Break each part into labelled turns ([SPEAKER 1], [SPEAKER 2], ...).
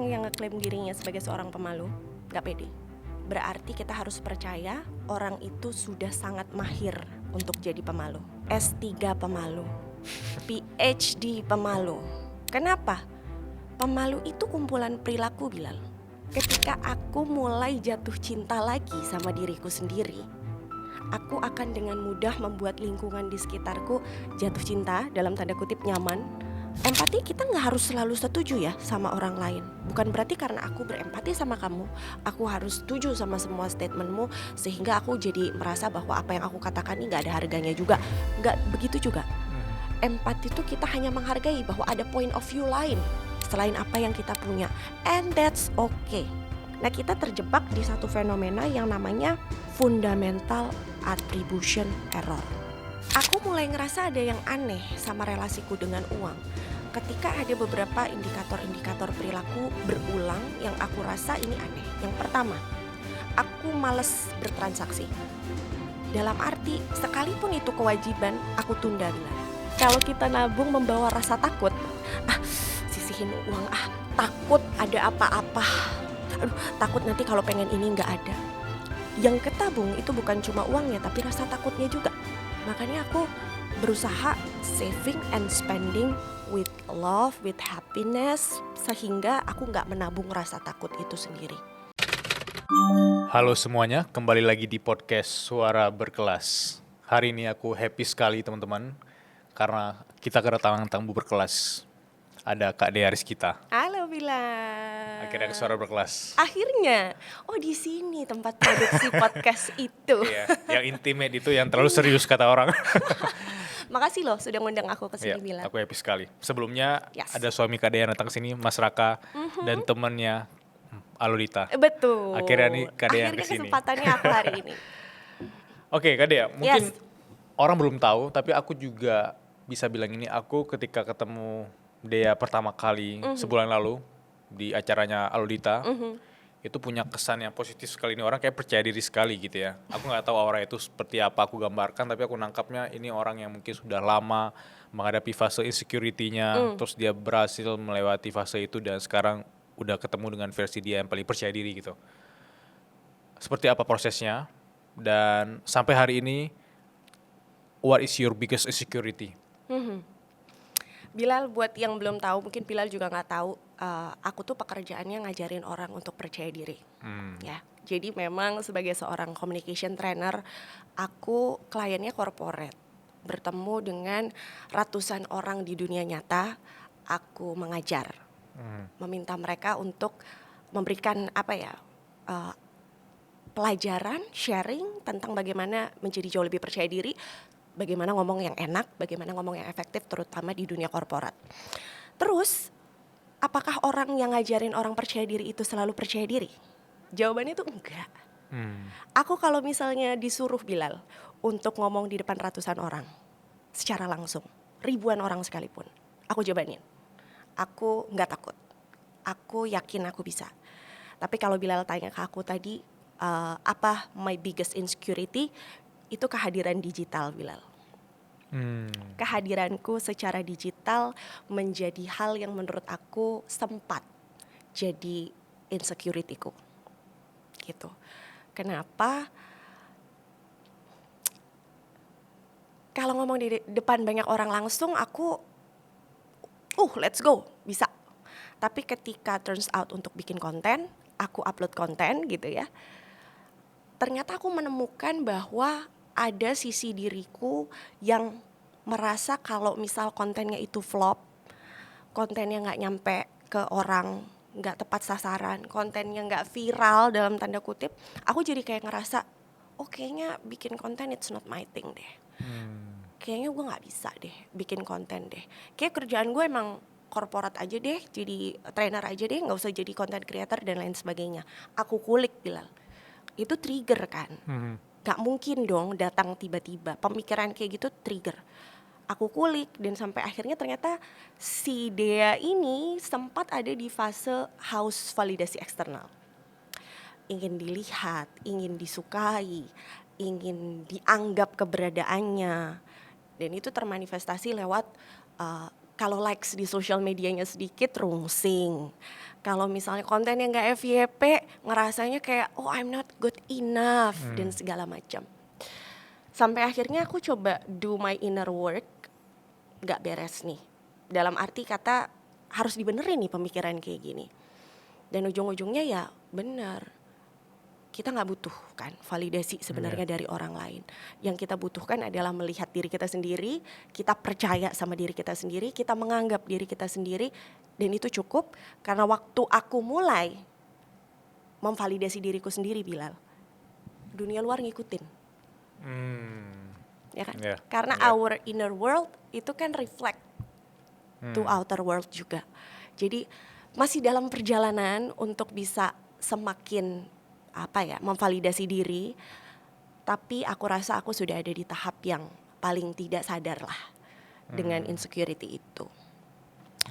[SPEAKER 1] orang yang ngeklaim dirinya sebagai seorang pemalu gak pede. Berarti kita harus percaya orang itu sudah sangat mahir untuk jadi pemalu. S3 pemalu, PhD pemalu. Kenapa? Pemalu itu kumpulan perilaku, Bilal. Ketika aku mulai jatuh cinta lagi sama diriku sendiri, aku akan dengan mudah membuat lingkungan di sekitarku jatuh cinta, dalam tanda kutip nyaman. Empati kita gak harus selalu setuju ya sama orang lain. Bukan berarti karena aku berempati sama kamu, aku harus setuju sama semua statementmu, sehingga aku jadi merasa bahwa apa yang aku katakan ini gak ada harganya juga. Gak begitu juga. Empati itu kita hanya menghargai bahwa ada point of view lain selain apa yang kita punya. And that's okay. Nah, kita terjebak di satu fenomena yang namanya fundamental attribution error. Aku mulai ngerasa ada yang aneh sama relasiku dengan uang. Ketika ada beberapa indikator-indikator perilaku berulang yang aku rasa ini aneh. Yang pertama, aku malas bertransaksi. Dalam arti, sekalipun itu kewajiban, aku tunda bilang. Kalau kita nabung membawa rasa takut, sisihin uang, takut ada apa-apa. Aduh, takut nanti kalau pengen ini nggak ada. Yang ketabung itu bukan cuma uangnya, tapi rasa takutnya juga. Makanya aku berusaha saving and spending with love, with happiness, sehingga aku nggak menabung rasa takut itu sendiri.
[SPEAKER 2] Halo semuanya, kembali lagi di podcast Suara Berkelas. Hari ini aku happy sekali teman-teman, karena kita kedatangan tamu berkelas. Ada Kak Dea Rizkita.
[SPEAKER 1] Halo Bila.
[SPEAKER 2] Akhirnya ke Suara Berkelas.
[SPEAKER 1] Akhirnya, di sini tempat produksi podcast itu.
[SPEAKER 2] Iya, yang intimate itu, yang terlalu serius kata orang.
[SPEAKER 1] Makasih loh sudah ngundang aku ke sini, Bila.
[SPEAKER 2] Aku happy sekali. Sebelumnya
[SPEAKER 1] Yes.
[SPEAKER 2] ada suami Kak Dea yang datang ke sini, Mas Raka, dan temannya Aludita.
[SPEAKER 1] Betul.
[SPEAKER 2] Akhirnya nih Kak Dea
[SPEAKER 1] Akhirnya
[SPEAKER 2] kesini.
[SPEAKER 1] kesempatannya aku hari ini.
[SPEAKER 2] Oke, Kak Dea, mungkin
[SPEAKER 1] Yes.
[SPEAKER 2] orang belum tahu, tapi aku juga bisa bilang ini, aku ketika ketemu Dea pertama kali sebulan lalu di acaranya Aludita, itu punya kesan yang positif sekali. Ini orang kayak percaya diri sekali gitu ya. Aku nggak tahu aura itu seperti apa aku gambarkan, tapi aku nangkapnya ini orang yang mungkin sudah lama menghadapi fase insecurity-nya, terus dia berhasil melewati fase itu dan sekarang udah ketemu dengan versi dia yang paling percaya diri gitu. Seperti apa prosesnya? Dan sampai hari ini, what is your biggest insecurity?
[SPEAKER 1] Bilal, buat yang belum tahu, mungkin Bilal juga nggak tahu, aku tuh pekerjaannya ngajarin orang untuk percaya diri. Ya, jadi memang sebagai seorang communication trainer, aku kliennya corporate, bertemu dengan ratusan orang di dunia nyata. Aku mengajar, meminta mereka untuk memberikan pelajaran, sharing tentang bagaimana menjadi jauh lebih percaya diri, bagaimana ngomong yang enak, bagaimana ngomong yang efektif, terutama di dunia korporat. Terus, apakah orang yang ngajarin orang percaya diri itu selalu percaya diri? Jawabannya tuh enggak. Aku kalau misalnya disuruh, Bilal, untuk ngomong di depan ratusan orang secara langsung, ribuan orang sekalipun, aku jawabanin, aku nggak takut, aku yakin aku bisa. Tapi kalau Bilal tanya ke aku tadi, apa my biggest insecurity, itu kehadiran digital, Bilal. Kehadiranku secara digital menjadi hal yang menurut aku sempat jadi insecurity-ku gitu. Kenapa? Kalau ngomong di depan banyak orang langsung, aku let's go, bisa. Tapi ketika turns out untuk bikin konten, aku upload konten gitu ya, ternyata aku menemukan bahwa ada sisi diriku yang merasa kalau misal kontennya itu flop, kontennya nggak nyampe ke orang, nggak tepat sasaran, kontennya nggak viral dalam tanda kutip, aku jadi kayak ngerasa, kayaknya bikin konten it's not my thing deh. Kayaknya gue nggak bisa deh bikin konten deh. Kayak kerjaan gue emang korporat aja deh, jadi trainer aja deh, nggak usah jadi content creator dan lain sebagainya. Aku kulik, Bilal. Itu trigger kan. Gak mungkin dong datang tiba-tiba. Pemikiran kayak gitu trigger. Aku kulik dan sampai akhirnya ternyata si Dea ini sempat ada di fase haus validasi eksternal. Ingin dilihat, ingin disukai, ingin dianggap keberadaannya. Dan itu termanifestasi lewat Kalau likes di sosial medianya sedikit rungsing. Kalau misalnya konten yang gak FYP ngerasanya kayak oh I'm not good enough dan segala macam. Sampai akhirnya aku coba do my inner work, gak beres nih. Dalam arti kata harus dibenerin nih pemikiran kayak gini. Dan ujung-ujungnya ya bener. Kita gak butuh kan validasi sebenarnya dari orang lain. Yang kita butuhkan adalah melihat diri kita sendiri, kita percaya sama diri kita sendiri, kita menganggap diri kita sendiri, dan itu cukup. Karena waktu aku mulai memvalidasi diriku sendiri, Bilal, dunia luar ngikutin. Ya kan? Karena our inner world itu kan reflect to outer world juga. Jadi masih dalam perjalanan untuk bisa semakin memvalidasi diri, tapi aku rasa aku sudah ada di tahap yang paling tidak sadar lah dengan insecurity itu.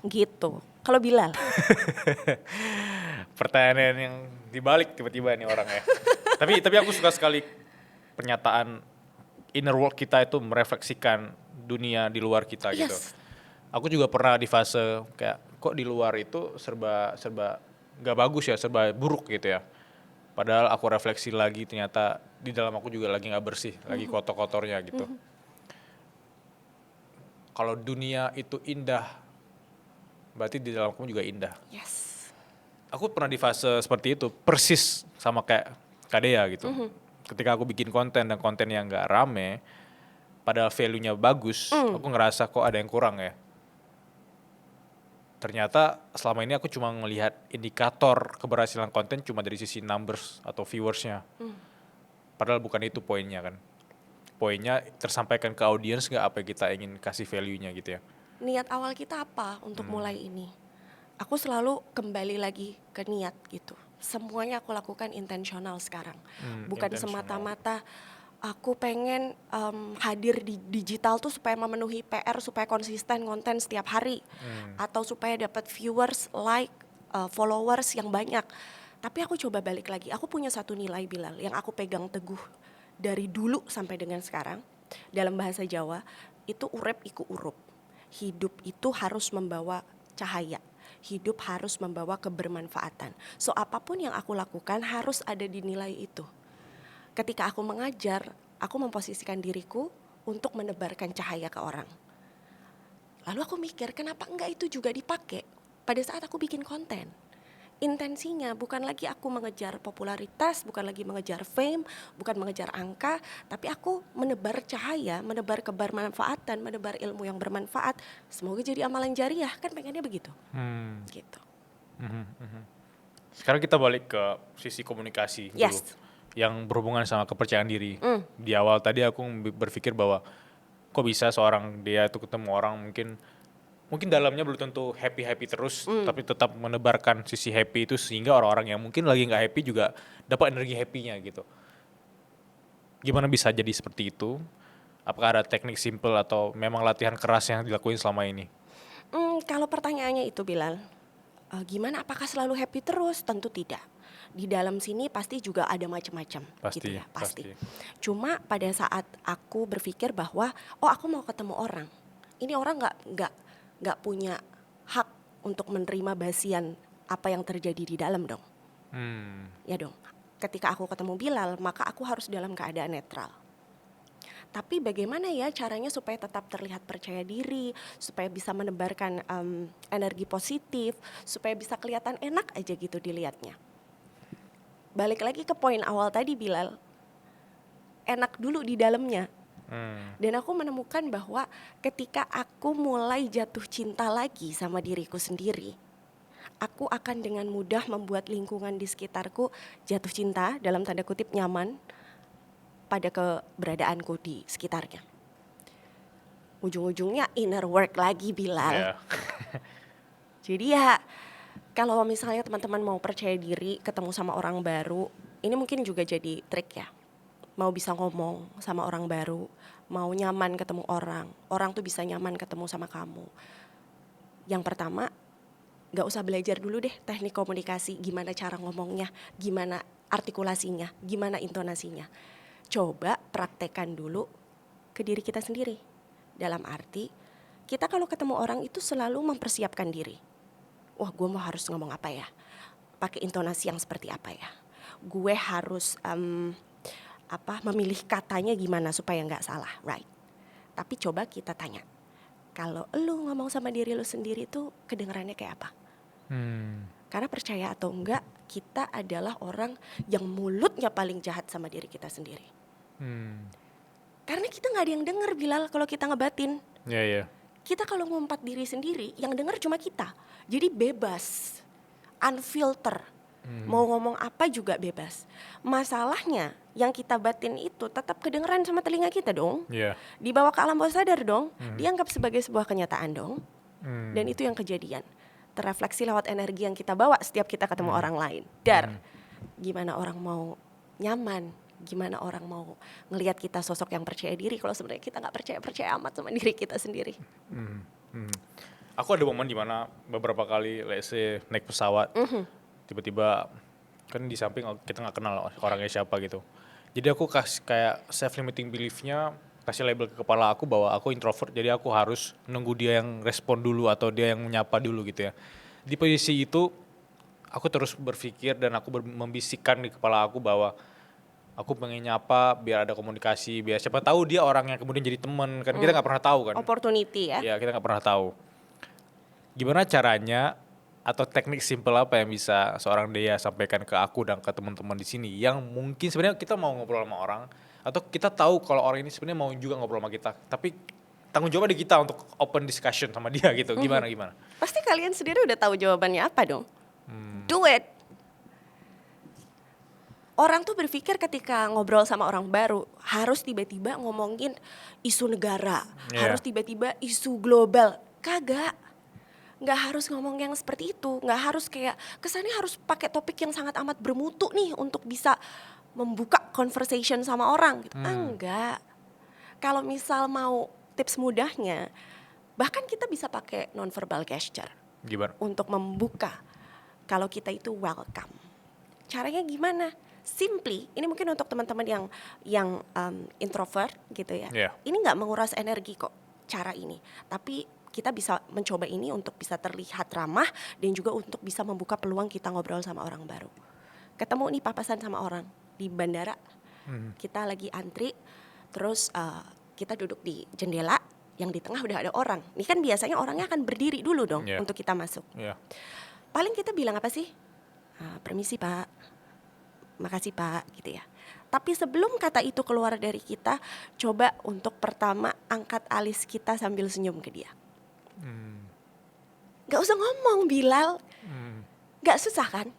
[SPEAKER 1] Gitu. Kalau Bilal?
[SPEAKER 2] Pertanyaan yang dibalik tiba-tiba nih orangnya. tapi aku suka sekali pernyataan inner world kita itu merefleksikan dunia di luar kita gitu. Aku juga pernah di fase kayak kok di luar itu serba gak bagus ya, serba buruk gitu ya. Padahal aku refleksi lagi ternyata di dalam aku juga lagi gak bersih, lagi kotor-kotornya gitu. Kalau dunia itu indah, berarti di dalam aku juga indah.
[SPEAKER 1] Yes.
[SPEAKER 2] Aku pernah di fase seperti itu, persis sama kayak Kak Dea gitu. Ketika aku bikin konten dan konten yang gak rame, padahal value-nya bagus, aku ngerasa kok ada yang kurang ya. Ternyata selama ini aku cuma ngelihat indikator keberhasilan konten cuma dari sisi numbers atau viewersnya. Padahal bukan itu poinnya kan. Poinnya tersampaikan ke audiens nggak apa yang kita ingin kasih value-nya gitu ya.
[SPEAKER 1] Niat awal kita apa untuk mulai ini? Aku selalu kembali lagi ke niat gitu. Semuanya aku lakukan intentional sekarang. Bukan semata-mata aku pengen hadir di digital tuh supaya memenuhi PR, supaya konsisten konten setiap hari, atau supaya dapat viewers, like, followers yang banyak. Tapi aku coba balik lagi, aku punya satu nilai, Bilal, yang aku pegang teguh dari dulu sampai dengan sekarang. Dalam bahasa Jawa itu urep iku urup. Hidup itu harus membawa cahaya, hidup harus membawa kebermanfaatan. So apapun yang aku lakukan harus ada di nilai itu. Ketika aku mengajar, aku memposisikan diriku untuk menebarkan cahaya ke orang. Lalu aku mikir, kenapa enggak itu juga dipakai pada saat aku bikin konten? Intensinya bukan lagi aku mengejar popularitas, bukan lagi mengejar fame, bukan mengejar angka, tapi aku menebar cahaya, menebar kebermanfaatan, menebar ilmu yang bermanfaat. Semoga jadi amalan jariah, kan pengennya begitu. Gitu.
[SPEAKER 2] Sekarang kita balik ke sisi komunikasi dulu. Yang berhubungan sama kepercayaan diri. Di awal tadi aku berpikir bahwa kok bisa seorang dia itu ketemu orang mungkin dalamnya belum tentu happy terus, tapi tetap menebarkan sisi happy itu sehingga orang-orang yang mungkin lagi nggak happy juga dapat energi happy-nya gitu. Gimana bisa jadi seperti itu? Apakah ada teknik simple atau memang latihan keras yang dilakuin selama ini?
[SPEAKER 1] Kalau pertanyaannya itu, Bilal, gimana? Apakah selalu happy terus? Tentu tidak. Di dalam sini pasti juga ada macam-macam gitu ya, pasti. Cuma pada saat aku berpikir bahwa aku mau ketemu orang, ini orang nggak punya hak untuk menerima basian apa yang terjadi di dalam dong. Ya dong. Ketika aku ketemu Bilal, maka aku harus dalam keadaan netral. Tapi bagaimana ya caranya supaya tetap terlihat percaya diri, supaya bisa menebarkan energi positif, supaya bisa kelihatan enak aja gitu dilihatnya. Balik lagi ke poin awal tadi, Bilal, enak dulu di dalamnya. Dan aku menemukan bahwa ketika aku mulai jatuh cinta lagi sama diriku sendiri, aku akan dengan mudah membuat lingkungan di sekitarku jatuh cinta, dalam tanda kutip nyaman, pada keberadaanku di sekitarnya. Ujung-ujungnya inner work lagi, Bilal. Jadi ya, kalau misalnya teman-teman mau percaya diri, ketemu sama orang baru, ini mungkin juga jadi trik ya. Mau bisa ngomong sama orang baru, mau nyaman ketemu orang tuh bisa nyaman ketemu sama kamu. Yang pertama, gak usah belajar dulu deh teknik komunikasi, gimana cara ngomongnya, gimana artikulasinya, gimana intonasinya. Coba praktekkan dulu ke diri kita sendiri. Dalam arti, kita kalau ketemu orang itu selalu mempersiapkan diri. Wah, gue mau harus ngomong apa ya? Pakai intonasi yang seperti apa ya? Gue harus memilih katanya gimana supaya nggak salah, right? Tapi coba kita tanya, kalau lu ngomong sama diri lu sendiri tuh kedengarannya kayak apa? Karena percaya atau enggak, kita adalah orang yang mulutnya paling jahat sama diri kita sendiri. Karena kita nggak ada yang denger, Bilal, kalau kita ngebatin. Kita kalau ngumpat diri sendiri, yang denger cuma kita. Jadi bebas, unfilter. Mau ngomong apa juga bebas. Masalahnya yang kita batin itu tetap kedengeran sama telinga kita dong. Dibawa ke alam bawah sadar dong. Dianggap sebagai sebuah kenyataan dong. Dan itu yang kejadian. Terefleksi lewat energi yang kita bawa setiap kita ketemu orang lain. Gimana orang mau nyaman, gimana orang mau ngelihat kita sosok yang percaya diri kalau sebenarnya kita nggak percaya amat sama diri kita sendiri.
[SPEAKER 2] Aku ada momen dimana beberapa kali let's say naik pesawat, tiba-tiba kan di samping kita nggak kenal orangnya siapa gitu. Jadi aku kasih kayak self-limiting belief-nya, kasih label ke kepala aku bahwa aku introvert, jadi aku harus nunggu dia yang respon dulu atau dia yang menyapa dulu gitu ya. Di posisi itu aku terus berpikir dan aku membisikkan di kepala aku bahwa aku pengen nyapa biar ada komunikasi, biar siapa tahu dia orang yang kemudian jadi teman, kan kita nggak pernah tahu kan.
[SPEAKER 1] Opportunity ya.
[SPEAKER 2] Ya kita nggak pernah tahu. Gimana caranya atau teknik simpel apa yang bisa seorang Dea sampaikan ke aku dan ke teman-teman di sini yang mungkin sebenarnya kita mau ngobrol sama orang atau kita tahu kalau orang ini sebenarnya mau juga ngobrol sama kita, tapi tanggung jawab di kita untuk open discussion sama dia gitu. Gimana?
[SPEAKER 1] Pasti kalian sendiri udah tahu jawabannya apa dong. Do it. Orang tuh berpikir ketika ngobrol sama orang baru harus tiba-tiba ngomongin isu negara, harus tiba-tiba isu global. Kagak. Nggak harus ngomong yang seperti itu, nggak harus kayak kesannya harus pakai topik yang sangat amat bermutu nih untuk bisa membuka conversation sama orang gitu. Enggak. Kalau misal mau tips mudahnya, bahkan kita bisa pakai nonverbal gesture.
[SPEAKER 2] Gimana?
[SPEAKER 1] Untuk membuka kalau kita itu welcome. Caranya gimana? Simply, ini mungkin untuk teman-teman yang introvert gitu ya. Ini nggak menguras energi kok cara ini, tapi kita bisa mencoba ini untuk bisa terlihat ramah dan juga untuk bisa membuka peluang kita ngobrol sama orang baru. Ketemu nih papasan sama orang di bandara, kita lagi antri, terus kita duduk di jendela, yang di tengah udah ada orang. Ini kan biasanya orangnya akan berdiri dulu dong untuk kita masuk. Paling kita bilang apa sih? Permisi Pak, makasih Pak, gitu ya. Tapi sebelum kata itu keluar dari kita, coba untuk pertama angkat alis kita sambil senyum ke dia. Gak usah ngomong, Bilal. Gak susah kan?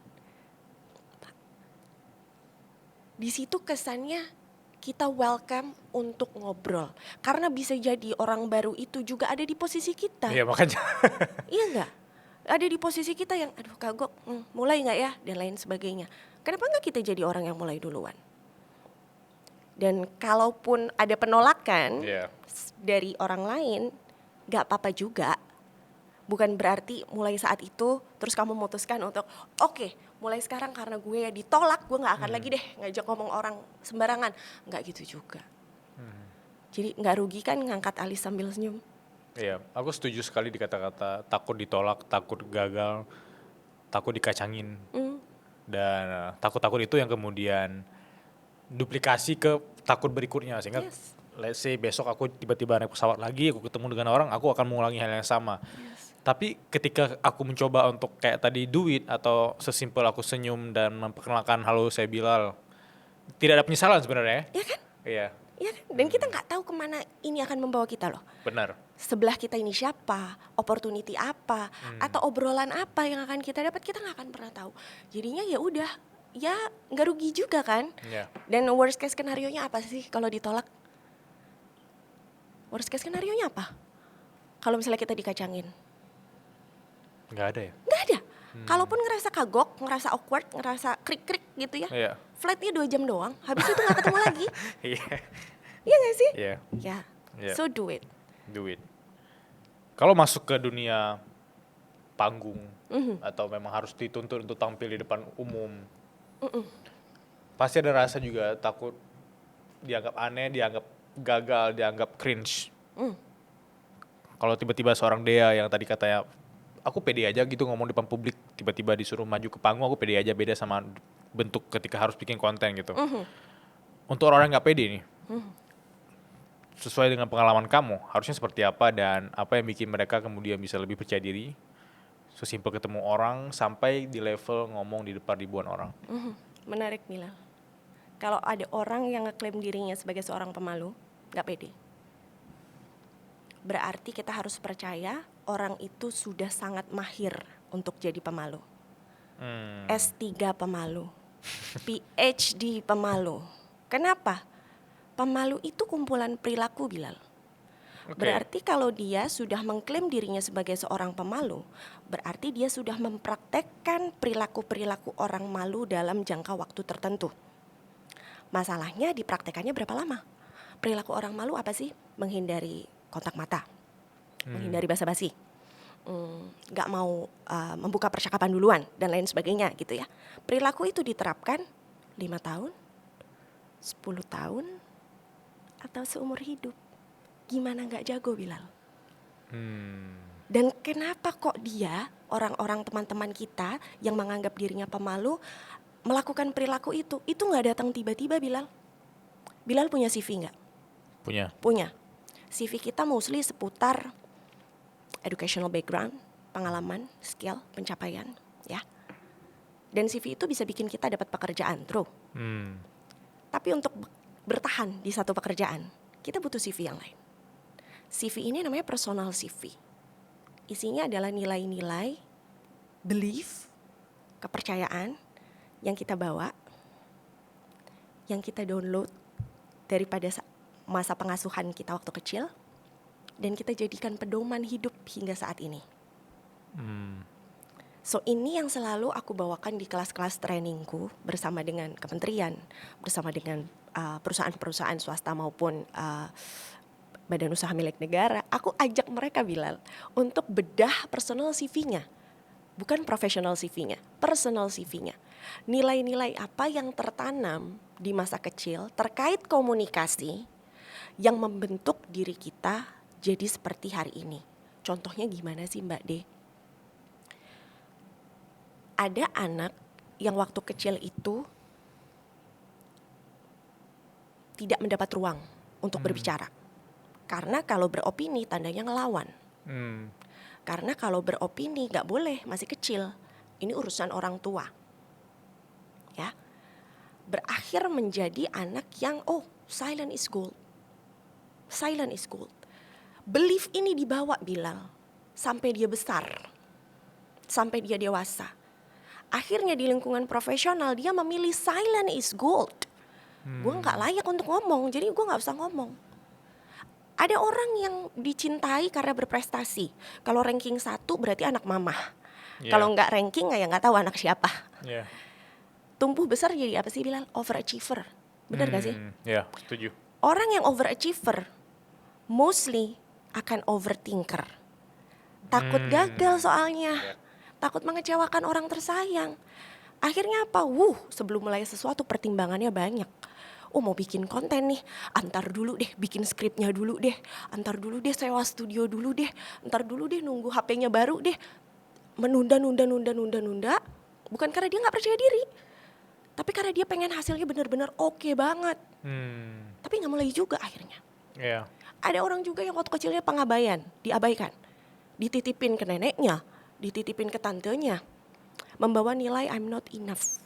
[SPEAKER 1] Di situ kesannya kita welcome untuk ngobrol. Karena bisa jadi orang baru itu juga ada di posisi kita.
[SPEAKER 2] Iya makanya.
[SPEAKER 1] Iya gak? Ada di posisi kita yang aduh kagok, mulai gak ya? Dan lain sebagainya. Kenapa gak kita jadi orang yang mulai duluan? Dan kalaupun ada penolakan dari orang lain, gak apa-apa juga. Bukan berarti mulai saat itu terus kamu memutuskan untuk oke, mulai sekarang karena gue ditolak, gue gak akan lagi deh ngajak ngomong orang sembarangan. Gak gitu juga. Jadi gak rugi kan ngangkat alis sambil senyum.
[SPEAKER 2] Iya, aku setuju sekali di kata-kata takut ditolak, takut gagal, takut dikacangin. Dan takut-takut itu yang kemudian duplikasi ke takut berikutnya. Sehingga let's say besok aku tiba-tiba naik pesawat lagi, aku ketemu dengan orang, aku akan mengulangi hal yang sama. Tapi ketika aku mencoba untuk kayak tadi do it atau sesimpel aku senyum dan memperkenalkan halo saya Bilal, tidak ada penyesalan sebenarnya.
[SPEAKER 1] Iya kan?
[SPEAKER 2] Iya.
[SPEAKER 1] Iya kan? Dan kita nggak tahu kemana ini akan membawa kita loh.
[SPEAKER 2] Benar.
[SPEAKER 1] Sebelah kita ini siapa, opportunity apa, atau obrolan apa yang akan kita dapat, kita nggak akan pernah tahu. Jadinya ya udah, ya nggak rugi juga kan. Dan worst case skenario-nya apa sih kalau ditolak? Worst case skenario-nya apa? Kalau misalnya kita dikacangin?
[SPEAKER 2] Nggak ada ya?
[SPEAKER 1] Nggak ada. Kalaupun ngerasa kagok, ngerasa awkward, ngerasa krik-krik gitu ya, flightnya 2 jam doang, habis itu nggak ketemu lagi. Iya nggak sih? Ya. So do it.
[SPEAKER 2] Do it. Kalau masuk ke dunia panggung atau memang harus dituntut untuk tampil di depan umum, pasti ada rasa juga takut dianggap aneh, dianggap gagal, dianggap cringe. Kalau tiba-tiba seorang Dea yang tadi katanya aku pede aja gitu ngomong di depan publik, tiba-tiba disuruh maju ke panggung, aku pede aja, beda sama bentuk ketika harus bikin konten gitu. Untuk orang yang nggak pede nih, sesuai dengan pengalaman kamu, harusnya seperti apa dan apa yang bikin mereka kemudian bisa lebih percaya diri, sesimpel ketemu orang sampai di level ngomong di depan ribuan orang.
[SPEAKER 1] Menarik Mila. Kalau ada orang yang ngeklaim dirinya sebagai seorang pemalu, nggak pede. Berarti kita harus percaya orang itu sudah sangat mahir untuk jadi pemalu. S3 pemalu, PhD pemalu. Kenapa? Pemalu itu kumpulan perilaku, Bilal.
[SPEAKER 2] Oke.
[SPEAKER 1] Berarti kalau dia sudah mengklaim dirinya sebagai seorang pemalu, berarti dia sudah mempraktekkan perilaku-perilaku orang malu dalam jangka waktu tertentu. Masalahnya dipraktekannya berapa lama? Perilaku orang malu apa sih? Menghindari kontak mata, menghindari basa-basi, nggak mau membuka percakapan duluan dan lain sebagainya gitu ya. Perilaku itu diterapkan 5 tahun, 10 tahun, atau seumur hidup. Gimana nggak jago, Bilal? Dan kenapa kok dia, orang-orang teman-teman kita yang menganggap dirinya pemalu, melakukan perilaku itu nggak datang tiba-tiba, Bilal. Bilal punya CV nggak? Punya. CV kita mostly seputar educational background, pengalaman, skill, pencapaian, ya. Dan CV itu bisa bikin kita dapat pekerjaan, true. Tapi untuk bertahan di satu pekerjaan, kita butuh CV yang lain. CV ini namanya personal CV. Isinya adalah nilai-nilai, belief, kepercayaan yang kita bawa, yang kita download daripada masa pengasuhan kita waktu kecil, dan kita jadikan pedoman hidup hingga saat ini. So ini yang selalu aku bawakan di kelas-kelas trainingku bersama dengan kementerian, bersama dengan perusahaan-perusahaan swasta maupun badan usaha milik negara. Aku ajak mereka, Bilal, untuk bedah personal CV-nya. Bukan professional CV-nya, personal CV-nya. Nilai-nilai apa yang tertanam di masa kecil terkait komunikasi yang membentuk diri kita jadi seperti hari ini. Contohnya gimana sih, Mbak De? Ada anak yang waktu kecil itu tidak mendapat ruang untuk berbicara. Karena kalau beropini tandanya ngelawan. Karena kalau beropini gak boleh, masih kecil. Ini urusan orang tua. Ya. Berakhir menjadi anak yang silent is gold. Silent is gold. Belief ini dibawa, Bilal, sampai dia besar. Sampai dia dewasa. Akhirnya di lingkungan profesional dia memilih silent is gold. Gue gak layak untuk ngomong, jadi gue gak usah ngomong. Ada orang yang dicintai karena berprestasi. Kalau ranking 1 berarti anak mama. Kalau gak ranking ya gak tahu anak siapa. Tumbuh besar jadi apa sih, Bilal? Overachiever. Benar gak sih?
[SPEAKER 2] Ya, setuju.
[SPEAKER 1] Orang yang overachiever mostly akan overthinker. Takut gagal soalnya. Takut mengecewakan orang tersayang. Akhirnya apa? Sebelum mulai sesuatu pertimbangannya banyak. Mau bikin konten nih, antar dulu deh, bikin skripnya dulu deh, antar dulu deh, sewa studio dulu deh, antar dulu deh, nunggu HP-nya baru deh. Menunda. Bukan karena dia gak percaya diri, tapi karena dia pengen hasilnya benar-benar oke banget. Tapi gak mulai juga akhirnya. Ada orang juga yang waktu kecilnya pengabaian, diabaikan, dititipin ke neneknya, dititipin ke tantenya, membawa nilai I'm not enough.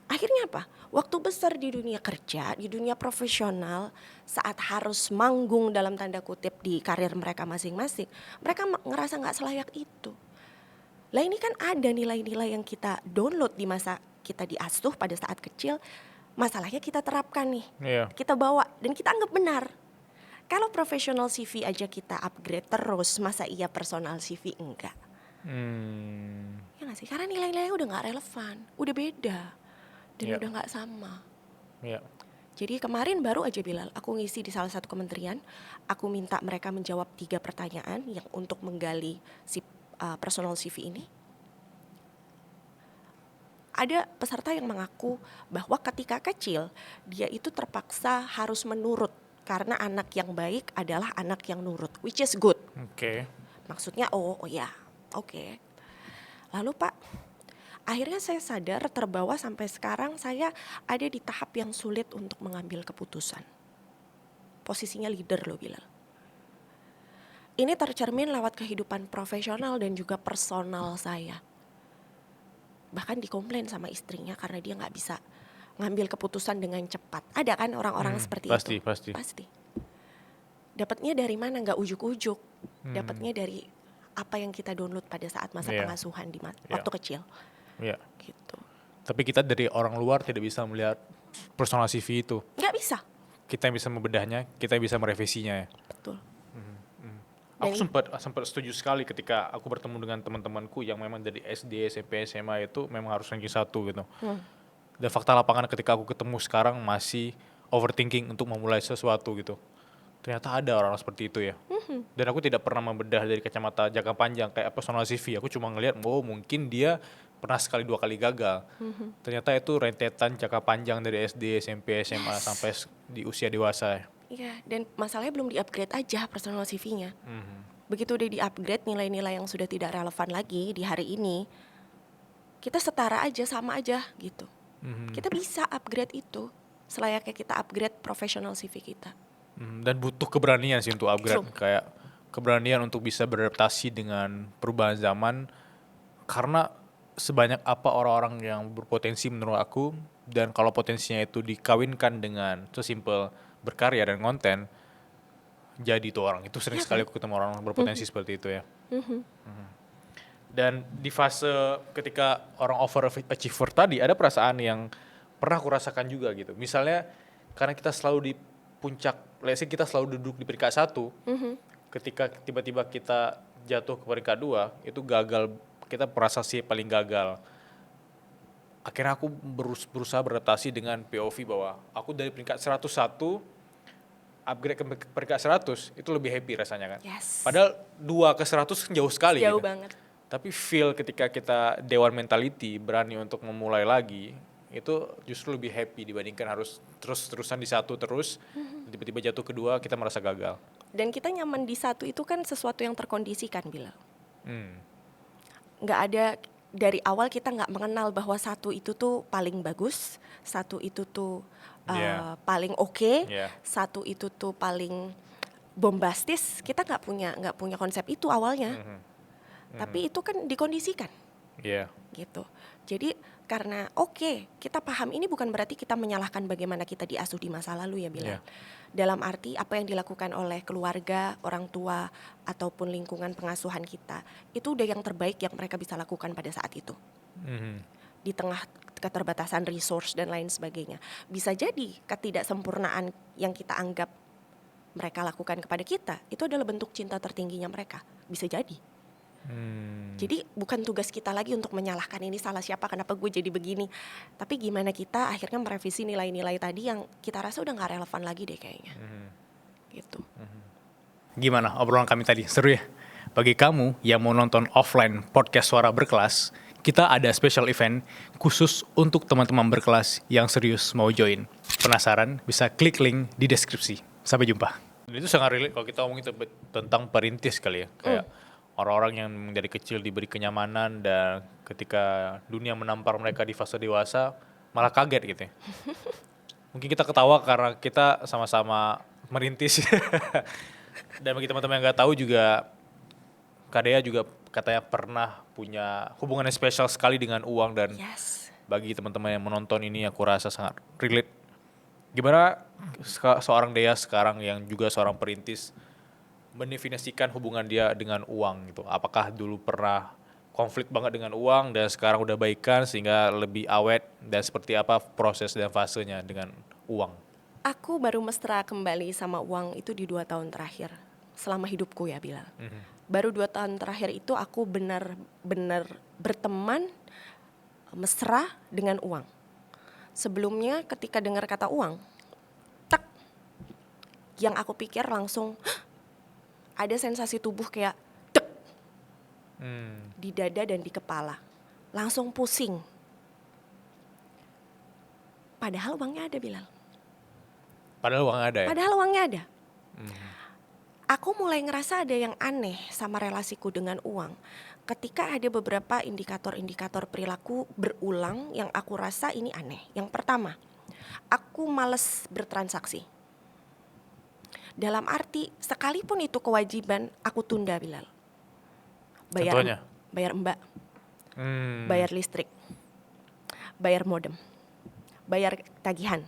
[SPEAKER 1] Akhirnya apa? Waktu besar di dunia kerja, di dunia profesional, saat harus manggung dalam tanda kutip di karir mereka masing-masing, mereka ngerasa gak selayak itu. Lah ini kan ada nilai-nilai yang kita download di masa kita diasuh pada saat kecil, masalahnya kita terapkan nih, kita bawa dan kita anggap benar. Kalau profesional CV aja kita upgrade terus, masa iya personal CV enggak? Ya gak sih? Karena nilai-nilainya udah gak relevan, udah beda. Dan udah gak sama. Jadi kemarin baru aja, Bilal, aku ngisi di salah satu kementerian. Aku minta mereka menjawab 3 pertanyaan yang untuk menggali si personal CV ini. Ada peserta yang mengaku bahwa ketika kecil dia itu terpaksa harus menurut Karena anak yang baik adalah anak yang nurut, which is good.
[SPEAKER 2] Oke.
[SPEAKER 1] Maksudnya oh ya, oke. Lalu Pak, akhirnya saya sadar terbawa sampai sekarang saya ada di tahap yang sulit untuk mengambil keputusan. Posisinya leader loh Bilal. Ini tercermin lewat kehidupan profesional dan juga personal saya. Bahkan dikomplain sama istrinya karena dia nggak bisa ngambil keputusan dengan cepat. Ada kan orang-orang seperti itu? Pasti. Dapatnya dari mana? Nggak ujuk-ujuk. Dapatnya dari apa yang kita download pada saat masa pengasuhan di waktu kecil.
[SPEAKER 2] Iya.
[SPEAKER 1] Gitu.
[SPEAKER 2] Tapi kita dari orang luar tidak bisa melihat personal CV itu.
[SPEAKER 1] Nggak bisa.
[SPEAKER 2] Kita yang bisa membedahnya, kita yang bisa merevisinya ya.
[SPEAKER 1] Betul.
[SPEAKER 2] Aku sempat setuju sekali ketika aku bertemu dengan teman-temanku yang memang dari SD, SMP, SMA itu memang harus ranking 1 gitu. Dan fakta lapangan ketika aku ketemu sekarang masih overthinking untuk memulai sesuatu gitu. Ternyata ada orang seperti itu ya. Dan aku tidak pernah membedah dari kacamata jangka panjang kayak personal CV. Aku cuma ngelihat, oh mungkin dia pernah sekali 2 kali gagal. Ternyata itu rentetan jangka panjang dari SD, SMP, SMA sampai di usia dewasa.
[SPEAKER 1] Iya, dan masalahnya belum di-upgrade aja personal CV-nya. Begitu udah di-upgrade nilai-nilai yang sudah tidak relevan lagi di hari ini, kita setara aja, sama aja gitu. Kita bisa upgrade itu selayaknya kita upgrade professional CV kita.
[SPEAKER 2] Dan butuh keberanian sih untuk upgrade. Kayak keberanian untuk bisa beradaptasi dengan perubahan zaman. Karena sebanyak apa orang-orang yang berpotensi menurut aku, dan kalau potensinya itu dikawinkan dengan sesimpel berkarya dan konten, jadi tuh orang itu sering sekali aku ketemu orang berpotensi seperti itu ya. Dan di fase ketika orang overachiever tadi ada perasaan yang pernah aku rasakan juga gitu. Misalnya karena kita selalu di puncak, let's say kita selalu duduk di peringkat 1, ketika tiba-tiba kita jatuh ke peringkat 2, itu gagal, kita merasa sih paling gagal. Akhirnya aku berusaha beradaptasi dengan POV bahwa aku dari peringkat 101 upgrade ke peringkat 100 itu lebih happy rasanya kan.
[SPEAKER 1] Yes.
[SPEAKER 2] Padahal 2 ke 100 kan jauh sekali.
[SPEAKER 1] Jauh
[SPEAKER 2] gitu.
[SPEAKER 1] banget.
[SPEAKER 2] Tapi feel ketika kita dewan mentality berani untuk memulai lagi, itu justru lebih happy dibandingkan harus terus-terusan di 1 terus, tiba-tiba jatuh ke 2 kita merasa gagal.
[SPEAKER 1] Dan kita nyaman di 1 itu kan sesuatu yang terkondisikan Bilal. Nggak ada, dari awal kita nggak mengenal bahwa 1 itu tuh paling bagus, 1 itu tuh paling oke, 1 itu tuh paling bombastis. Kita nggak punya konsep itu awalnya. Tapi itu kan dikondisikan. Gitu. Jadi karena kita paham ini bukan berarti kita menyalahkan bagaimana kita diasuh di masa lalu ya Bilal. Dalam arti apa yang dilakukan oleh keluarga, orang tua ataupun lingkungan pengasuhan kita, itu udah yang terbaik yang mereka bisa lakukan pada saat itu. Di tengah keterbatasan resource dan lain sebagainya. Bisa jadi ketidaksempurnaan yang kita anggap mereka lakukan kepada kita itu adalah bentuk cinta tertingginya mereka. Bisa jadi. Jadi bukan tugas kita lagi untuk menyalahkan ini salah siapa, kenapa gue jadi begini. Tapi gimana kita akhirnya merevisi nilai-nilai tadi yang kita rasa udah gak relevan lagi deh kayaknya. Gitu.
[SPEAKER 2] Gimana obrolan kami tadi? Seru ya? Bagi kamu yang mau nonton offline podcast Suara Berkelas, kita ada special event khusus untuk teman-teman berkelas yang serius mau join. Penasaran? Bisa klik link di deskripsi. Sampai jumpa. Itu sangat relate kalau kita ngomongin tentang perintis kali ya. Kayak orang-orang yang dari kecil diberi kenyamanan dan ketika dunia menampar mereka di fase dewasa malah kaget gitu ya. Mungkin kita ketawa karena kita sama-sama merintis. Dan bagi teman-teman yang gak tahu juga, Kak Dea juga katanya pernah punya hubungan yang spesial sekali dengan uang. Dan bagi teman-teman yang menonton ini aku rasa sangat relate. Gimana seorang Dea sekarang yang juga seorang perintis mendefinisikan hubungan dia dengan uang gitu. Apakah dulu pernah konflik banget dengan uang dan sekarang udah baikan sehingga lebih awet, dan seperti apa proses dan fasenya dengan uang?
[SPEAKER 1] Aku baru mesra kembali sama uang itu di 2 tahun terakhir selama hidupku ya Bilal. Baru 2 tahun terakhir itu aku benar-benar berteman mesra dengan uang. Sebelumnya ketika dengar kata uang, yang aku pikir langsung ada sensasi tubuh kayak dek di dada dan di kepala, langsung pusing. Padahal uangnya ada Bilal.
[SPEAKER 2] Padahal uang ada ya?
[SPEAKER 1] Padahal uangnya ada. Aku mulai ngerasa ada yang aneh sama relasiku dengan uang. Ketika ada beberapa indikator-indikator perilaku berulang yang aku rasa ini aneh. Yang pertama, aku males bertransaksi. Dalam arti, sekalipun itu kewajiban, aku tunda, Bilal.
[SPEAKER 2] Contohnya?
[SPEAKER 1] Bayar mbak, bayar listrik, bayar modem, bayar tagihan.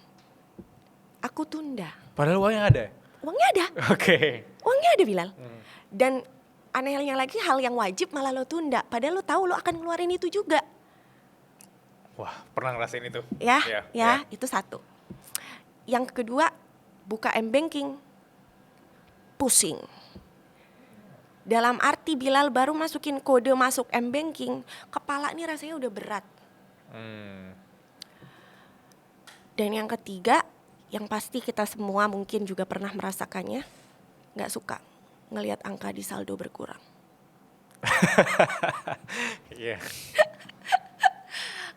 [SPEAKER 1] Aku tunda.
[SPEAKER 2] Padahal uangnya ada?
[SPEAKER 1] Uangnya ada.
[SPEAKER 2] Oke.
[SPEAKER 1] Uangnya ada, Bilal. Dan anehnya lagi, hal yang wajib malah lo tunda. Padahal lo tahu lo akan ngeluarin itu juga.
[SPEAKER 2] Wah, pernah ngerasain itu.
[SPEAKER 1] Ya,
[SPEAKER 2] Ya.
[SPEAKER 1] itu satu. Yang kedua, buka m-banking. Pusing. Dalam arti Bilal baru masukin kode masuk m-banking, kepala nih rasanya udah berat. Dan yang ketiga, yang pasti kita semua mungkin juga pernah merasakannya, gak suka ngelihat angka di saldo berkurang.
[SPEAKER 2] Iya.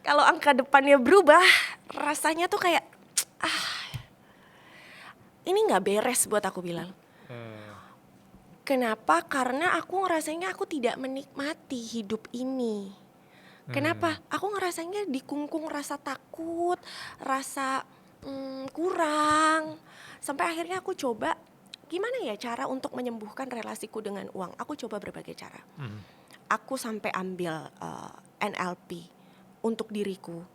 [SPEAKER 1] Kalau angka depannya berubah, rasanya tuh kayak, ini gak beres buat aku, Bilal. Kenapa? Karena aku ngerasanya aku tidak menikmati hidup ini. Kenapa? Aku ngerasanya dikungkung rasa takut, rasa kurang. Sampai akhirnya aku coba, gimana ya cara untuk menyembuhkan relasiku dengan uang. Aku coba berbagai cara. Aku sampai ambil NLP untuk diriku.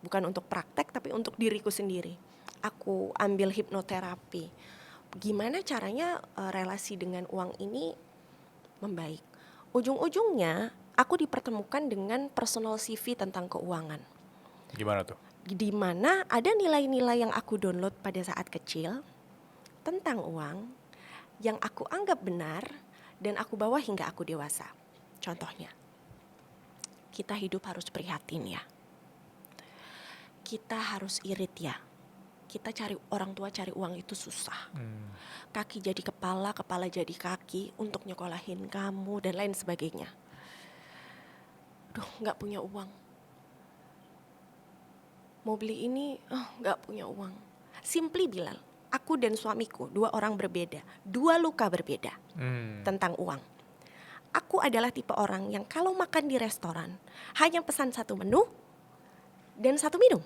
[SPEAKER 1] Bukan untuk praktek, tapi untuk diriku sendiri. Aku ambil hipnoterapi. Gimana caranya relasi dengan uang ini membaik. Ujung-ujungnya aku dipertemukan dengan personal CV tentang keuangan.
[SPEAKER 2] Gimana tuh?
[SPEAKER 1] Di mana ada nilai-nilai yang aku download pada saat kecil tentang uang yang aku anggap benar dan aku bawa hingga aku dewasa. Contohnya, kita hidup harus prihatin ya. Kita harus irit ya. Kita orang tua cari uang itu susah. Kaki jadi kepala, kepala jadi kaki untuk nyekolahin kamu dan lain sebagainya. Duh, gak punya uang. Mau beli ini, gak punya uang. Simply Bilal, aku dan suamiku, dua orang berbeda, dua luka berbeda tentang uang. Aku adalah tipe orang yang kalau makan di restoran hanya pesan satu menu dan satu minum.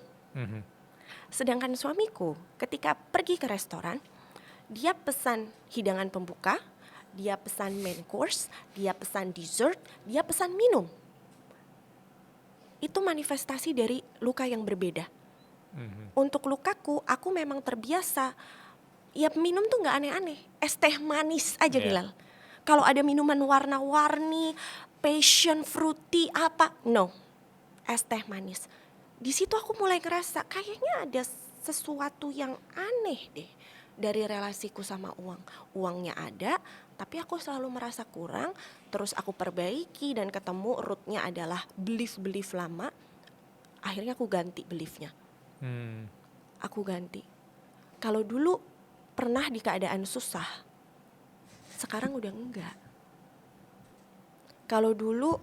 [SPEAKER 1] Sedangkan suamiku ketika pergi ke restoran, dia pesan hidangan pembuka, dia pesan main course, dia pesan dessert, dia pesan minum. Itu manifestasi dari luka yang berbeda. Untuk lukaku, aku memang terbiasa, ya minum tuh gak aneh-aneh, es teh manis aja Bilal. Kalau ada minuman warna-warni, passion, fruity, apa, no, es teh manis. Di situ aku mulai ngerasa kayaknya ada sesuatu yang aneh deh dari relasiku sama uang. Uangnya ada, tapi aku selalu merasa kurang. Terus aku perbaiki dan ketemu rootnya adalah belief lama. Akhirnya aku ganti beliefnya. Aku ganti. Kalau dulu pernah di keadaan susah, sekarang udah enggak. Kalau dulu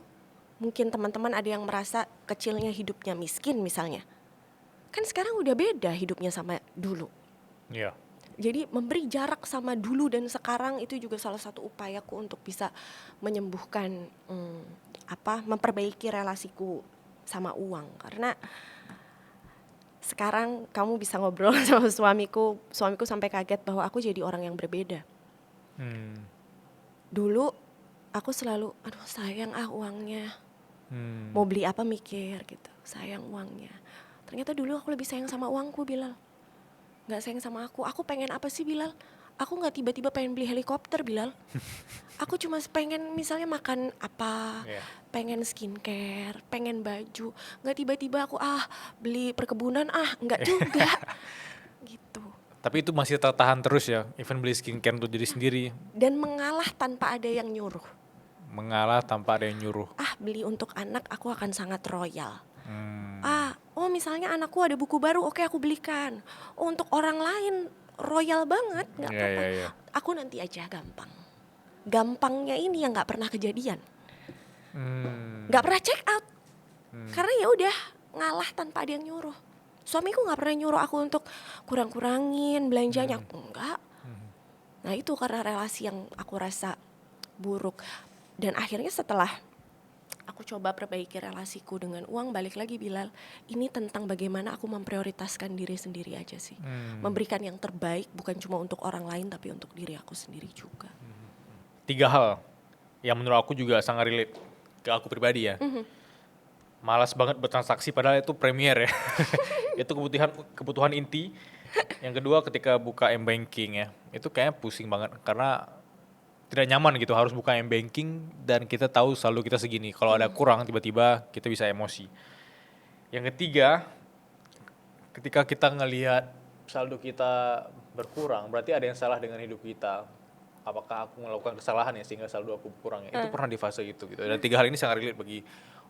[SPEAKER 1] mungkin teman-teman ada yang merasa kecilnya hidupnya miskin misalnya. Kan sekarang udah beda hidupnya sama dulu.
[SPEAKER 2] Iya.
[SPEAKER 1] Jadi memberi jarak sama dulu dan sekarang itu juga salah satu upayaku untuk bisa menyembuhkan memperbaiki relasiku sama uang. Karena sekarang kamu bisa ngobrol sama suamiku sampai kaget bahwa aku jadi orang yang berbeda. Dulu aku selalu, aduh sayang uangnya. Mau beli apa mikir gitu, sayang uangnya. Ternyata dulu aku lebih sayang sama uangku, Bilal. Gak sayang sama aku pengen apa sih, Bilal? Aku gak tiba-tiba pengen beli helikopter, Bilal. Aku cuma pengen misalnya makan apa, pengen skincare, pengen baju. Gak tiba-tiba aku beli perkebunan, gak juga. Gitu.
[SPEAKER 2] Tapi itu masih tertahan terus ya, even beli skincare untuk diri sendiri.
[SPEAKER 1] Dan mengalah tanpa ada yang nyuruh.
[SPEAKER 2] Mengalah tanpa ada yang nyuruh.
[SPEAKER 1] Beli untuk anak aku akan sangat royal. Misalnya anakku ada buku baru, oke aku belikan. Untuk orang lain royal banget, nggak apa-apa.
[SPEAKER 2] Yeah.
[SPEAKER 1] Aku nanti aja gampang. Gampangnya ini yang nggak pernah kejadian, nggak pernah check out. Karena ya udah ngalah tanpa ada yang nyuruh. Suamiku nggak pernah nyuruh aku untuk kurang-kurangin belanjanya, enggak. Nah itu karena relasi yang aku rasa buruk. Dan akhirnya setelah aku coba perbaiki relasiku dengan uang, balik lagi Bilal, ini tentang bagaimana aku memprioritaskan diri sendiri aja sih. Memberikan yang terbaik bukan cuma untuk orang lain tapi untuk diri aku sendiri juga.
[SPEAKER 2] 3 hal yang menurut aku juga sangat relate ke aku pribadi ya. Malas banget bertransaksi padahal itu premier ya. Itu kebutuhan inti. Yang kedua ketika buka M-Banking ya, itu kayaknya pusing banget karena tidak nyaman gitu harus buka M-Banking dan kita tahu saldo kita segini. Kalau ada kurang tiba-tiba kita bisa emosi. Yang ketiga, ketika kita ngelihat saldo kita berkurang, berarti ada yang salah dengan hidup kita. Apakah aku melakukan kesalahan ya sehingga saldo aku berkurang ya? Itu pernah di fase itu gitu. Dan 3 hal ini sangat relate bagi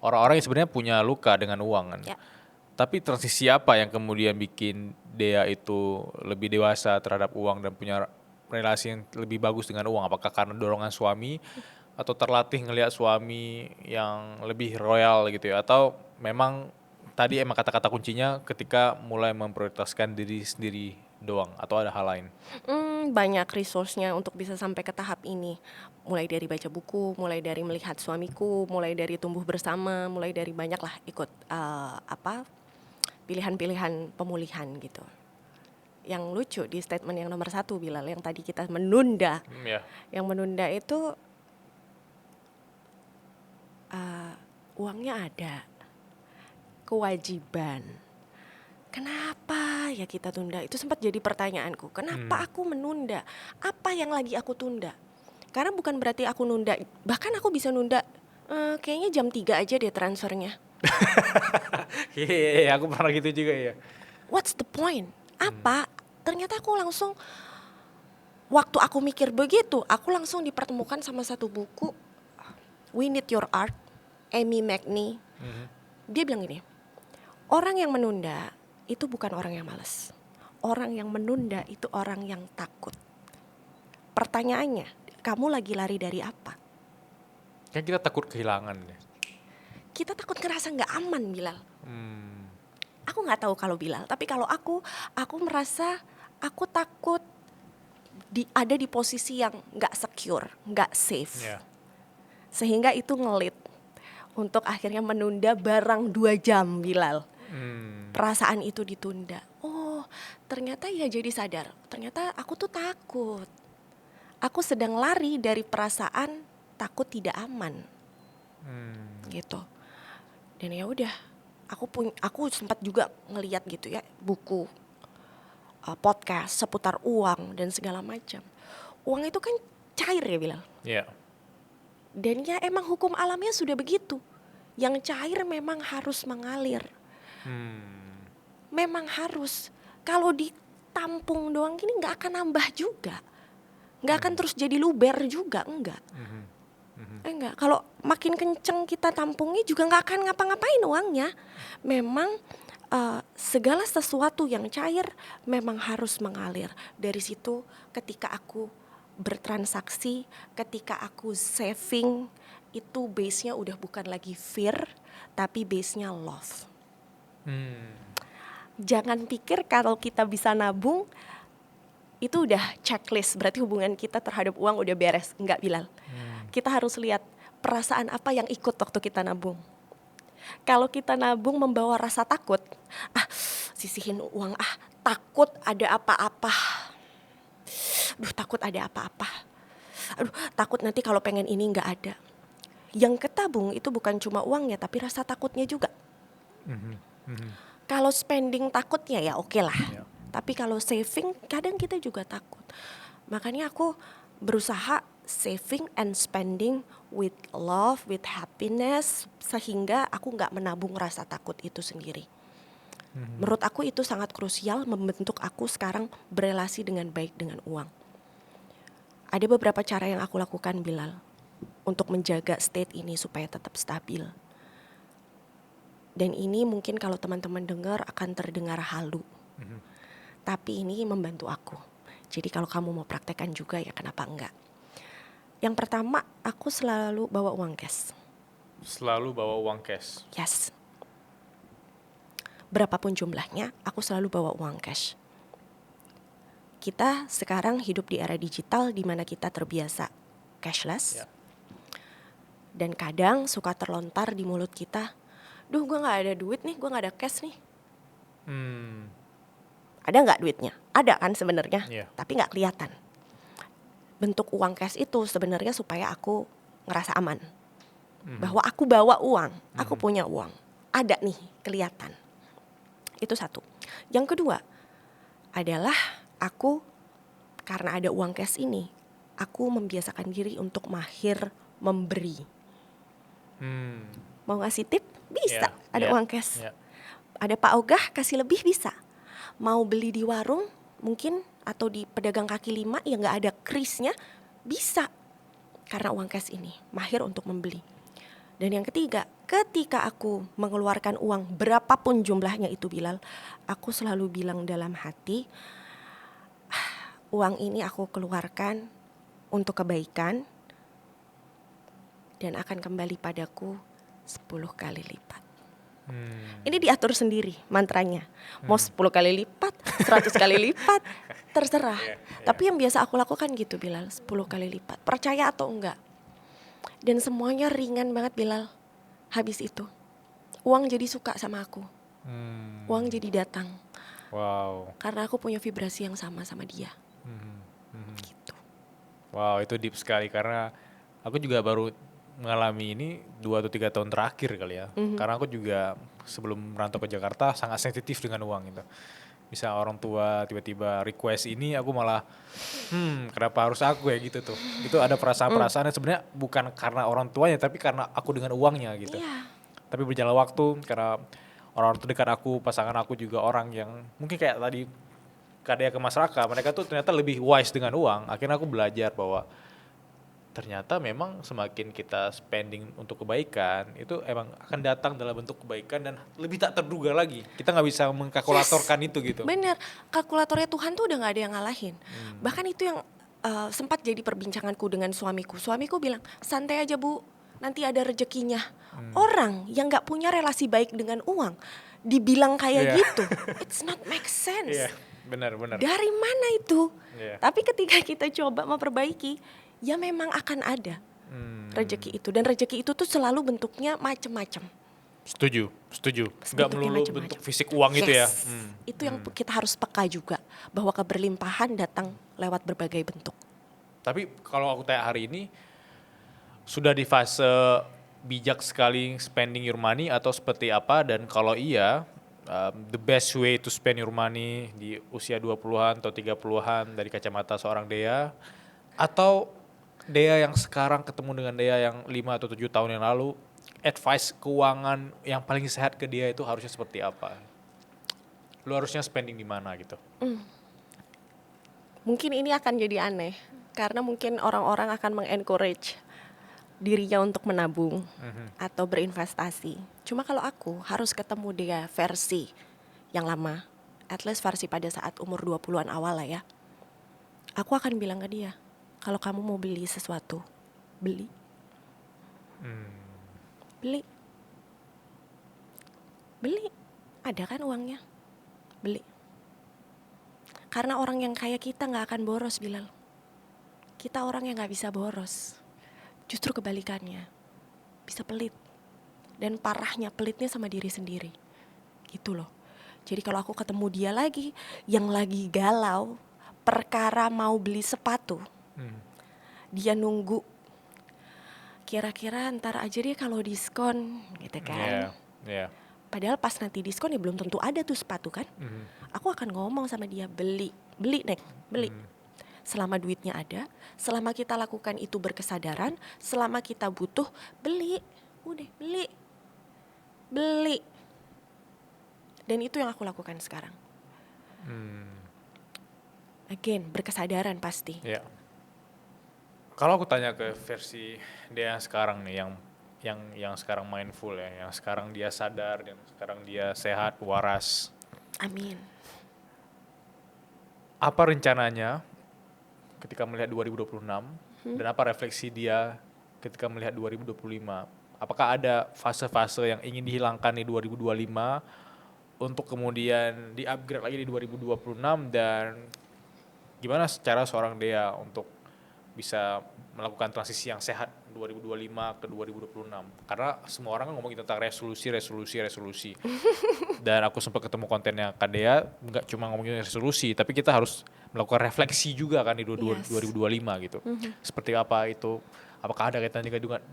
[SPEAKER 2] orang-orang yang sebenarnya punya luka dengan uang kan.
[SPEAKER 1] Ya.
[SPEAKER 2] Tapi transisi apa yang kemudian bikin Dea itu lebih dewasa terhadap uang dan punya relasi yang lebih bagus dengan uang? Apakah karena dorongan suami atau terlatih ngelihat suami yang lebih royal gitu ya? Atau memang tadi emang kata-kata kuncinya ketika mulai memprioritaskan diri sendiri doang atau ada hal lain?
[SPEAKER 1] Banyak resource-nya untuk bisa sampai ke tahap ini. Mulai dari baca buku, mulai dari melihat suamiku, mulai dari tumbuh bersama, mulai dari banyak lah ikut pilihan-pilihan pemulihan gitu. Yang lucu di statement yang nomor 1 Bilal, yang tadi kita menunda.
[SPEAKER 2] Ya.
[SPEAKER 1] Yang menunda itu uangnya ada, kewajiban. Kenapa ya kita tunda? Itu sempat jadi pertanyaanku. Kenapa aku menunda? Apa yang lagi aku tunda? Karena bukan berarti aku nunda. Bahkan aku bisa nunda kayaknya jam 3 aja deh transfernya.
[SPEAKER 2] Iya, aku pernah gitu juga ya.
[SPEAKER 1] What's the point? Apa? Ternyata aku langsung, waktu aku mikir begitu, aku langsung dipertemukan sama satu buku, We Need Your Art, Amy McNee. Dia bilang gini, orang yang menunda itu bukan orang yang malas. Orang yang menunda itu orang yang takut. Pertanyaannya, kamu lagi lari dari apa?
[SPEAKER 2] Kan kita takut kehilangan ya.
[SPEAKER 1] Kita takut ngerasa gak aman, Bilal. Aku gak tahu kalau Bilal, tapi kalau aku merasa aku takut ada di posisi yang gak secure, gak safe.
[SPEAKER 2] Yeah.
[SPEAKER 1] Sehingga itu ngelit untuk akhirnya menunda barang 2 jam, Bilal. Perasaan itu ditunda. Oh, ternyata ya jadi sadar. Ternyata aku tuh takut. Aku sedang lari dari perasaan takut tidak aman. Gitu. Dan ya udah, aku sempat juga ngeliat gitu ya buku, podcast seputar uang dan segala macam. Uang itu kan cair ya Bilal.
[SPEAKER 2] Iya.
[SPEAKER 1] Dan ya emang hukum alamnya sudah begitu. Yang cair memang harus mengalir. Memang harus. Kalau ditampung doang gini nggak akan nambah juga. Nggak akan terus jadi luber juga, enggak. Enggak. Kalau makin kenceng kita tampungnya juga nggak akan ngapa-ngapain uangnya. Memang segala sesuatu yang cair memang harus mengalir. Dari situ ketika aku bertransaksi, ketika aku saving, itu base-nya udah bukan lagi fear, tapi base-nya love. Jangan pikir kalau kita bisa nabung, itu udah checklist, berarti hubungan kita terhadap uang udah beres. Enggak, Bilal. Kita harus lihat perasaan apa yang ikut waktu kita nabung. Kalau kita nabung membawa rasa takut, sisihin uang, takut ada apa-apa. Takut ada apa-apa. Takut nanti kalau pengen ini nggak ada. Yang ketabung itu bukan cuma uangnya, tapi rasa takutnya juga. Kalau spending takutnya ya oke lah. Tapi kalau saving kadang kita juga takut. Makanya aku berusaha saving and spending with love, with happiness, sehingga aku nggak menabung rasa takut itu sendiri. Menurut aku itu sangat krusial membentuk aku sekarang berelasi dengan baik dengan uang. Ada beberapa cara yang aku lakukan, Bilal, untuk menjaga state ini supaya tetap stabil. Dan ini mungkin kalau teman-teman dengar akan terdengar halu. Tapi ini membantu aku. Jadi kalau kamu mau praktekkan juga ya kenapa enggak. Yang pertama, aku selalu bawa uang cash.
[SPEAKER 2] Selalu bawa uang cash.
[SPEAKER 1] Yes. berapapun jumlahnya, aku selalu bawa uang cash. Kita sekarang hidup di era digital di mana kita terbiasa cashless.
[SPEAKER 2] Ya.
[SPEAKER 1] Dan kadang suka terlontar di mulut kita, duh gue gak ada duit nih, gue gak ada cash nih. Ada nggak duitnya? Ada kan sebenarnya, tapi nggak kelihatan. Bentuk uang cash itu sebenarnya supaya aku ngerasa aman, bahwa aku bawa uang, aku punya uang, ada nih kelihatan. Itu satu. Yang kedua adalah aku karena ada uang cash ini, aku membiasakan diri untuk mahir memberi. Mau ngasih tip bisa, ada uang cash. Ada Pak Ogah kasih lebih bisa. Mau beli di warung mungkin atau di pedagang kaki lima yang gak ada krisnya bisa. Karena uang cash ini mahir untuk membeli. Dan yang ketiga, ketika aku mengeluarkan uang berapapun jumlahnya itu Bilal, aku selalu bilang dalam hati, uang ini aku keluarkan untuk kebaikan dan akan kembali padaku 10 kali lipat. Ini diatur sendiri mantranya. Mau 10 kali lipat, 100 kali lipat, terserah. Tapi yang biasa aku lakukan gitu Bilal, 10 kali lipat. Percaya atau enggak? Dan semuanya ringan banget Bilal. Habis itu uang jadi suka sama aku. Uang jadi datang.
[SPEAKER 2] Wow.
[SPEAKER 1] Karena aku punya vibrasi yang sama dia. Gitu.
[SPEAKER 2] Wow, itu deep sekali karena aku juga baru mengalami ini 2 atau 3 tahun terakhir kali ya. Karena aku juga sebelum merantau ke Jakarta sangat sensitif dengan uang gitu. Bisa orang tua tiba-tiba request ini, aku malah kenapa harus aku ya gitu tuh. Itu ada perasaan-perasaan yang sebenarnya bukan karena orang tuanya tapi karena aku dengan uangnya gitu. Tapi berjalan waktu karena orang terdekat aku, pasangan aku juga orang yang mungkin kayak tadi kadang ke masyarakat, mereka tuh ternyata lebih wise dengan uang. Akhirnya aku belajar bahwa ternyata memang semakin kita spending untuk kebaikan itu emang akan datang dalam bentuk kebaikan dan lebih tak terduga lagi. Kita nggak bisa mengkalkulatorkan itu gitu.
[SPEAKER 1] Bener, kalkulatornya Tuhan tuh udah nggak ada yang ngalahin. Bahkan itu yang sempat jadi perbincanganku dengan suamiku. Suamiku bilang santai aja Bu, nanti ada rezekinya. Orang yang nggak punya relasi baik dengan uang dibilang kayak gitu, it's not make sense.
[SPEAKER 2] Benar.
[SPEAKER 1] Dari mana itu? Tapi ketika kita coba memperbaiki, ya memang akan ada rezeki itu. Dan rezeki itu tuh selalu bentuknya macem-macem.
[SPEAKER 2] Setuju. Gak melulu bentuk fisik uang itu ya.
[SPEAKER 1] Itu yang kita harus peka juga, bahwa keberlimpahan datang lewat berbagai bentuk.
[SPEAKER 2] Tapi kalau aku tanya hari ini, sudah di fase bijak sekali spending your money atau seperti apa? Dan kalau iya, the best way to spend your money di usia 20-an atau 30-an dari kacamata seorang Dea, atau Dea yang sekarang ketemu dengan Dea yang 5 atau 7 tahun yang lalu, advice keuangan yang paling sehat ke dia itu harusnya seperti apa? Lu harusnya spending di mana gitu?
[SPEAKER 1] Mungkin ini akan jadi aneh, karena mungkin orang-orang akan mengencourage dirinya untuk menabung atau berinvestasi. Cuma kalau aku harus ketemu dia versi yang lama, at least versi pada saat umur 20-an awal lah ya. Aku akan bilang ke dia, kalau kamu mau beli sesuatu, beli. Beli. Ada kan uangnya? Beli. Karena orang yang kaya kita gak akan boros, Bilal. Kita orang yang gak bisa boros. Justru kebalikannya, bisa pelit. Dan parahnya pelitnya sama diri sendiri. Gitu loh. Jadi kalau aku ketemu dia lagi, yang lagi galau, perkara mau beli sepatu, dia nunggu, kira-kira ntar aja dia kalau diskon, gitu kan. Padahal pas nanti diskon ya belum tentu ada tuh sepatu kan. Aku akan ngomong sama dia, beli Nek, beli. Selama duitnya ada, selama kita lakukan itu berkesadaran, selama kita butuh, beli. Udah, beli. Dan itu yang aku lakukan sekarang. Again, berkesadaran pasti.
[SPEAKER 2] Kalau aku tanya ke versi dia sekarang nih, yang sekarang mindful ya, yang sekarang dia sadar, yang sekarang dia sehat, waras.
[SPEAKER 1] Amin.
[SPEAKER 2] Apa rencananya ketika melihat 2026 dan apa refleksi dia ketika melihat 2025? Apakah ada fase-fase yang ingin dihilangkan di 2025 untuk kemudian di-upgrade lagi di 2026, dan gimana secara seorang Dea untuk bisa melakukan transisi yang sehat 2025 ke 2026? Karena semua orang kan ngomongin tentang resolusi. Dan aku sempat ketemu kontennya Kak Dea, nggak cuma ngomongin resolusi, tapi kita harus melakukan refleksi juga kan di
[SPEAKER 1] Yes.
[SPEAKER 2] 2025 gitu. Seperti apa itu? Apakah ada kaitan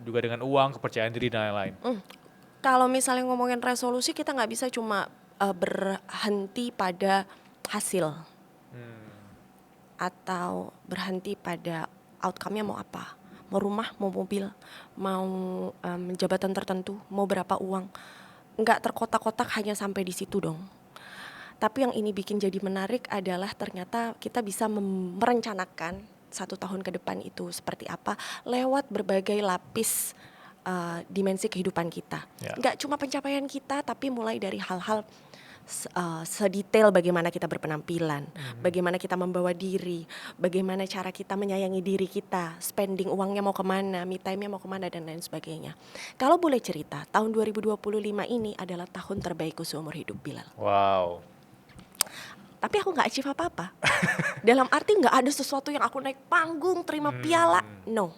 [SPEAKER 2] juga dengan uang, kepercayaan diri, dan lain-lain?
[SPEAKER 1] Kalau misalnya ngomongin resolusi, kita nggak bisa cuma berhenti pada hasil atau berhenti pada outcome-nya mau apa, mau rumah, mau mobil, mau jabatan tertentu, mau berapa uang. Nggak terkotak-kotak hanya sampai di situ dong. Tapi yang ini bikin jadi menarik adalah ternyata kita bisa merencanakan 1 tahun ke depan itu seperti apa lewat berbagai lapis dimensi kehidupan kita.
[SPEAKER 2] Ya.
[SPEAKER 1] Nggak cuma pencapaian kita, tapi mulai dari hal-hal sedetail bagaimana kita berpenampilan, bagaimana kita membawa diri, bagaimana cara kita menyayangi diri kita, spending uangnya mau kemana, me time-nya mau kemana, dan lain sebagainya. Kalau boleh cerita, tahun 2025 ini adalah tahun terbaikku seumur hidup, Bilal.
[SPEAKER 2] Wow.
[SPEAKER 1] Tapi aku nggak achieve apa-apa. Dalam arti nggak ada sesuatu yang aku naik panggung, terima piala. No,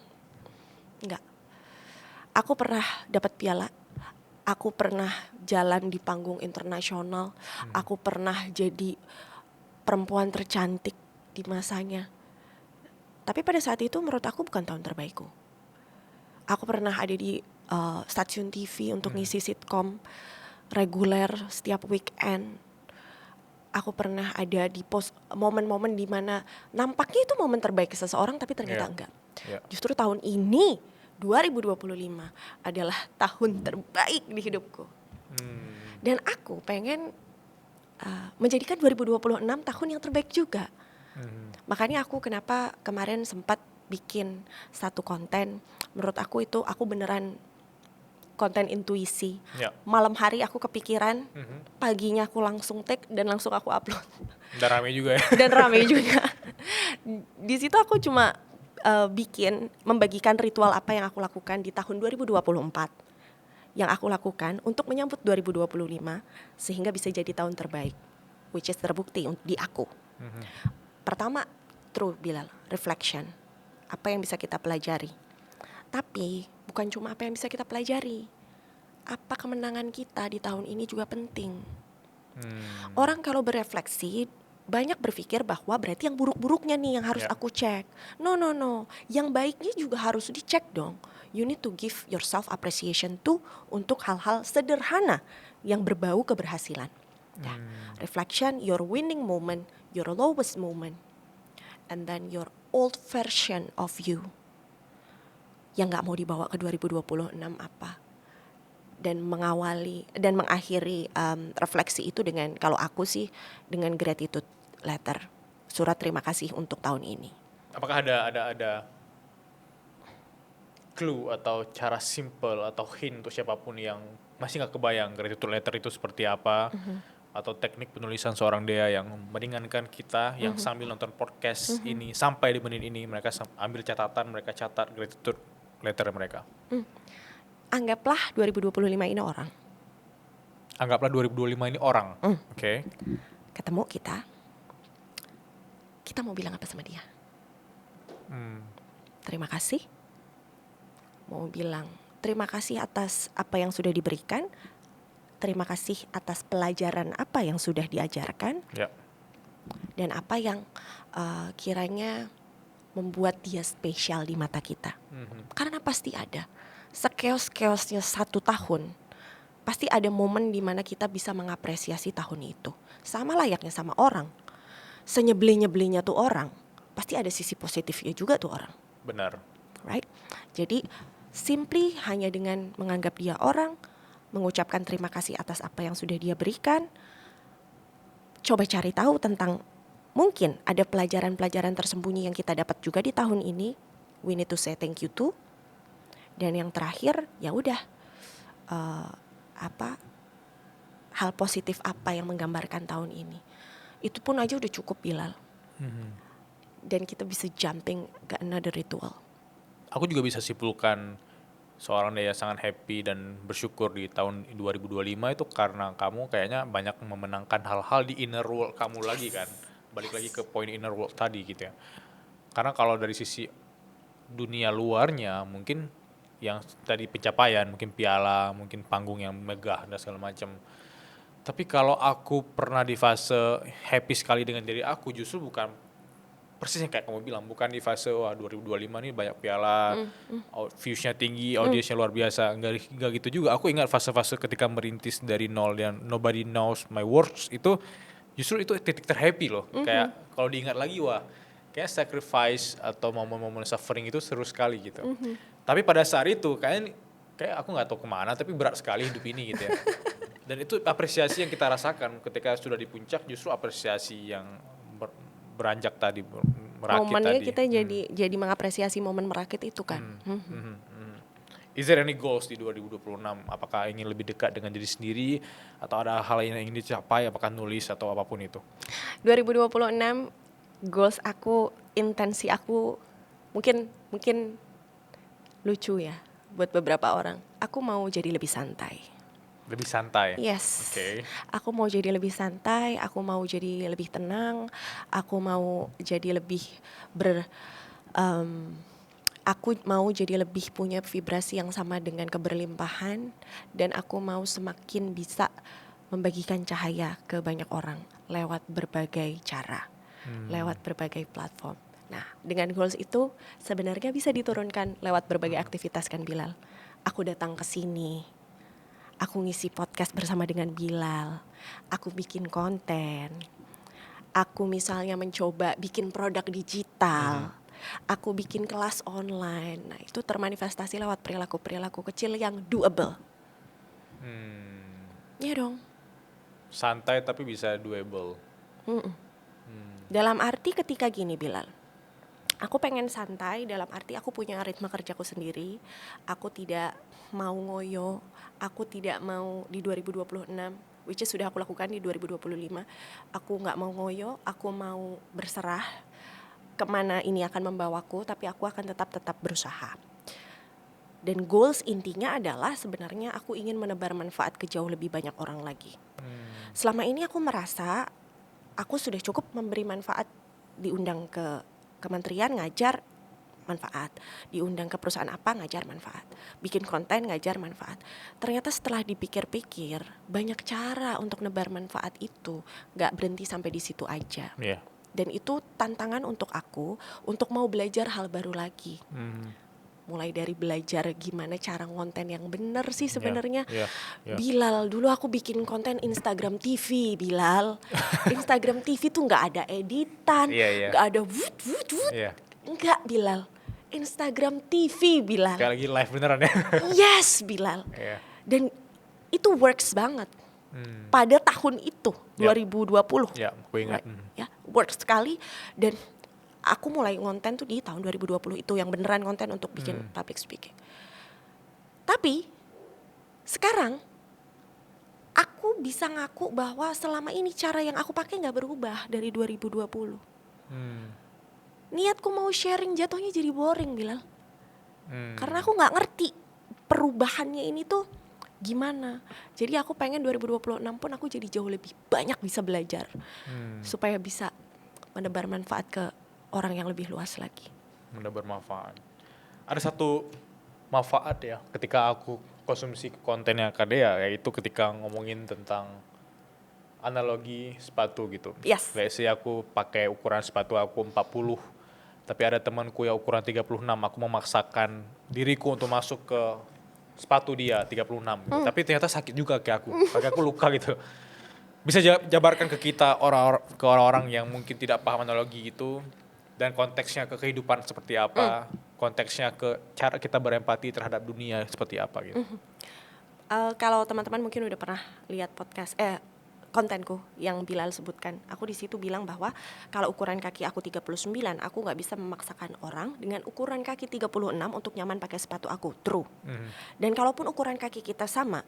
[SPEAKER 1] nggak. Aku pernah dapat piala. Aku pernah jalan di panggung internasional. Aku pernah jadi perempuan tercantik di masanya. Tapi pada saat itu menurut aku bukan tahun terbaikku. Aku pernah ada di stasiun TV untuk ngisi sitkom reguler setiap weekend. Aku pernah ada di momen-momen di mana nampaknya itu momen terbaik seseorang, tapi ternyata enggak. Justru tahun ini 2025 adalah tahun terbaik di hidupku. Dan aku pengen menjadikan 2026 tahun yang terbaik juga. Makanya aku kenapa kemarin sempat bikin satu konten. Menurut aku itu aku beneran konten intuisi. Malam hari aku kepikiran, paginya aku langsung take dan langsung aku upload.
[SPEAKER 2] Dan rame juga ya.
[SPEAKER 1] Dan rame juga. Di situ aku cuma membagikan ritual apa yang aku lakukan di tahun 2024 yang aku lakukan untuk menyambut 2025 sehingga bisa jadi tahun terbaik, which is terbukti di aku. Pertama, true Bilal, reflection. Apa yang bisa kita pelajari. Tapi bukan cuma apa yang bisa kita pelajari. Apa kemenangan kita di tahun ini juga penting. Orang kalau berefleksi banyak berpikir bahwa berarti yang buruk-buruknya nih yang harus aku cek. No. Yang baiknya juga harus dicek dong. You need to give yourself appreciation too untuk hal-hal sederhana yang berbau keberhasilan. Reflection, your winning moment, your lowest moment, and then your old version of you yang gak mau dibawa ke 2026 apa. Dan mengawali dan mengakhiri refleksi itu dengan, kalau aku sih, dengan gratitude letter, surat terima kasih untuk tahun ini.
[SPEAKER 2] Apakah ada clue atau cara simple atau hint untuk siapapun yang masih nggak kebayang gratitude letter itu seperti apa, atau teknik penulisan seorang Dea yang meringankan kita yang sambil nonton podcast ini sampai di menit ini mereka ambil catatan, mereka catat gratitude letter mereka?
[SPEAKER 1] Anggaplah 2025 ini orang.
[SPEAKER 2] Anggaplah 2025 ini orang. Oke.
[SPEAKER 1] Ketemu kita mau bilang apa sama dia? Terima kasih. Mau bilang terima kasih atas apa yang sudah diberikan. Terima kasih atas pelajaran apa yang sudah diajarkan. Dan apa yang kiranya membuat dia spesial di mata kita. Karena pasti ada. Sekeos-keosnya 1 tahun, pasti ada momen di mana kita bisa mengapresiasi tahun itu. Sama layaknya sama orang. Senyebelin-nyebelinya tuh orang, pasti ada sisi positifnya juga tuh orang.
[SPEAKER 2] Benar.
[SPEAKER 1] Right? Jadi simply hanya dengan menganggap dia orang, mengucapkan terima kasih atas apa yang sudah dia berikan. Coba cari tahu tentang, mungkin ada pelajaran-pelajaran tersembunyi yang kita dapat juga di tahun ini. We need to say thank you too. Dan yang terakhir, ya udah, hal positif apa yang menggambarkan tahun ini. Itu pun aja udah cukup, Bilal. Dan kita bisa jumping ke another ritual.
[SPEAKER 2] Aku juga bisa simpulkan seorang Dea sangat happy dan bersyukur di tahun 2025 itu karena kamu kayaknya banyak memenangkan hal-hal di inner world kamu lagi kan. Balik lagi ke poin inner world tadi gitu ya. Karena kalau dari sisi dunia luarnya mungkin yang tadi pencapaian, mungkin piala, mungkin panggung yang megah dan segala macam. Tapi kalau aku pernah di fase happy sekali dengan diri aku, justru bukan persis yang kayak kamu bilang, bukan di fase wah 2025 nih banyak piala, viewsnya tinggi, audiensnya luar biasa. Enggak gitu juga. Aku ingat fase-fase ketika merintis dari nol dan nobody knows my words itu justru itu titik terhappy loh. Kayak kalau diingat lagi wah kayak sacrifice atau momen-momen suffering itu seru sekali gitu. Tapi pada saat itu kayak aku nggak tahu kemana tapi berat sekali hidup ini gitu ya. Dan itu apresiasi yang kita rasakan ketika sudah di puncak, justru apresiasi yang beranjak tadi, merakit
[SPEAKER 1] Momennya
[SPEAKER 2] tadi.
[SPEAKER 1] kita jadi mengapresiasi momen merakit itu kan.
[SPEAKER 2] Is there any goals di 2026? Apakah ingin lebih dekat dengan diri sendiri atau ada hal yang ingin dicapai, apakah nulis atau apapun itu?
[SPEAKER 1] 2026 goals aku, intensi aku mungkin lucu ya buat beberapa orang. Aku mau jadi lebih santai.
[SPEAKER 2] Lebih santai.
[SPEAKER 1] Yes.
[SPEAKER 2] Oke.
[SPEAKER 1] Aku mau jadi lebih santai, aku mau jadi lebih tenang, aku mau jadi lebih aku mau jadi lebih punya vibrasi yang sama dengan keberlimpahan, dan aku mau semakin bisa membagikan cahaya ke banyak orang lewat berbagai cara, lewat berbagai platform. Nah, dengan goals itu sebenarnya bisa diturunkan lewat berbagai aktivitas kan Bilal. Aku datang ke sini, aku ngisi podcast bersama dengan Bilal, aku bikin konten, aku misalnya mencoba bikin produk digital, aku bikin kelas online. Nah, itu termanifestasi lewat perilaku-perilaku kecil yang doable. Iya dong.
[SPEAKER 2] Santai tapi bisa doable.
[SPEAKER 1] Dalam arti ketika gini Bilal, aku pengen santai dalam arti aku punya ritme kerjaku sendiri. Aku tidak mau ngoyo, aku tidak mau di 2026, which is sudah aku lakukan di 2025. Aku gak mau ngoyo, aku mau berserah kemana ini akan membawaku, tapi aku akan tetap berusaha. Dan goals intinya adalah sebenarnya aku ingin menebar manfaat ke jauh lebih banyak orang lagi. Selama ini aku merasa aku sudah cukup memberi manfaat, diundang ke kementerian ngajar manfaat, diundang ke perusahaan apa ngajar manfaat, bikin konten ngajar manfaat. Ternyata setelah dipikir-pikir banyak cara untuk nebar manfaat itu, gak berhenti sampai di situ aja. Dan itu tantangan untuk aku untuk mau belajar hal baru lagi. Mulai dari belajar gimana cara ngonten yang benar sih sebenarnya. Bilal, dulu aku bikin konten Instagram TV, Bilal. Instagram TV tuh nggak ada editan, nggak ada wut. Nggak, Bilal. Instagram TV, Bilal.
[SPEAKER 2] Kayak lagi live beneran ya.
[SPEAKER 1] Yes, Bilal. Dan itu works banget. Pada tahun itu 2020.
[SPEAKER 2] Ya, aku ingat.
[SPEAKER 1] Ya, works sekali. Dan aku mulai ngonten tuh di tahun 2020 itu, yang beneran konten untuk bikin public speaking. Tapi sekarang aku bisa ngaku bahwa selama ini cara yang aku pakai nggak berubah dari 2020. Niatku mau sharing jatuhnya jadi boring, Bilal. Karena aku nggak ngerti perubahannya ini tuh gimana. Jadi aku pengen 2026 pun aku jadi jauh lebih banyak bisa belajar, supaya bisa menebar manfaat ke orang yang lebih luas lagi.
[SPEAKER 2] Menebar manfaat. Ada satu manfaat ya ketika aku konsumsi kontennya Kak Dea, yaitu ketika ngomongin tentang analogi sepatu gitu.
[SPEAKER 1] Yes.
[SPEAKER 2] Let's say aku pakai ukuran sepatu aku 40, tapi ada temanku yang ukuran 36, aku memaksakan diriku untuk masuk ke sepatu dia 36 gitu. Tapi ternyata sakit juga kaki aku luka gitu. Bisa jabarkan ke kita orang-orang yang mungkin tidak paham analogi itu, dan konteksnya ke kehidupan seperti apa, konteksnya ke cara kita berempati terhadap dunia seperti apa gitu.
[SPEAKER 1] Kalau teman-teman mungkin udah pernah lihat podcast kontenku yang Bilal sebutkan, aku di situ bilang bahwa kalau ukuran kaki aku 39, aku nggak bisa memaksakan orang dengan ukuran kaki 36 untuk nyaman pakai sepatu aku. True. Dan kalaupun ukuran kaki kita sama,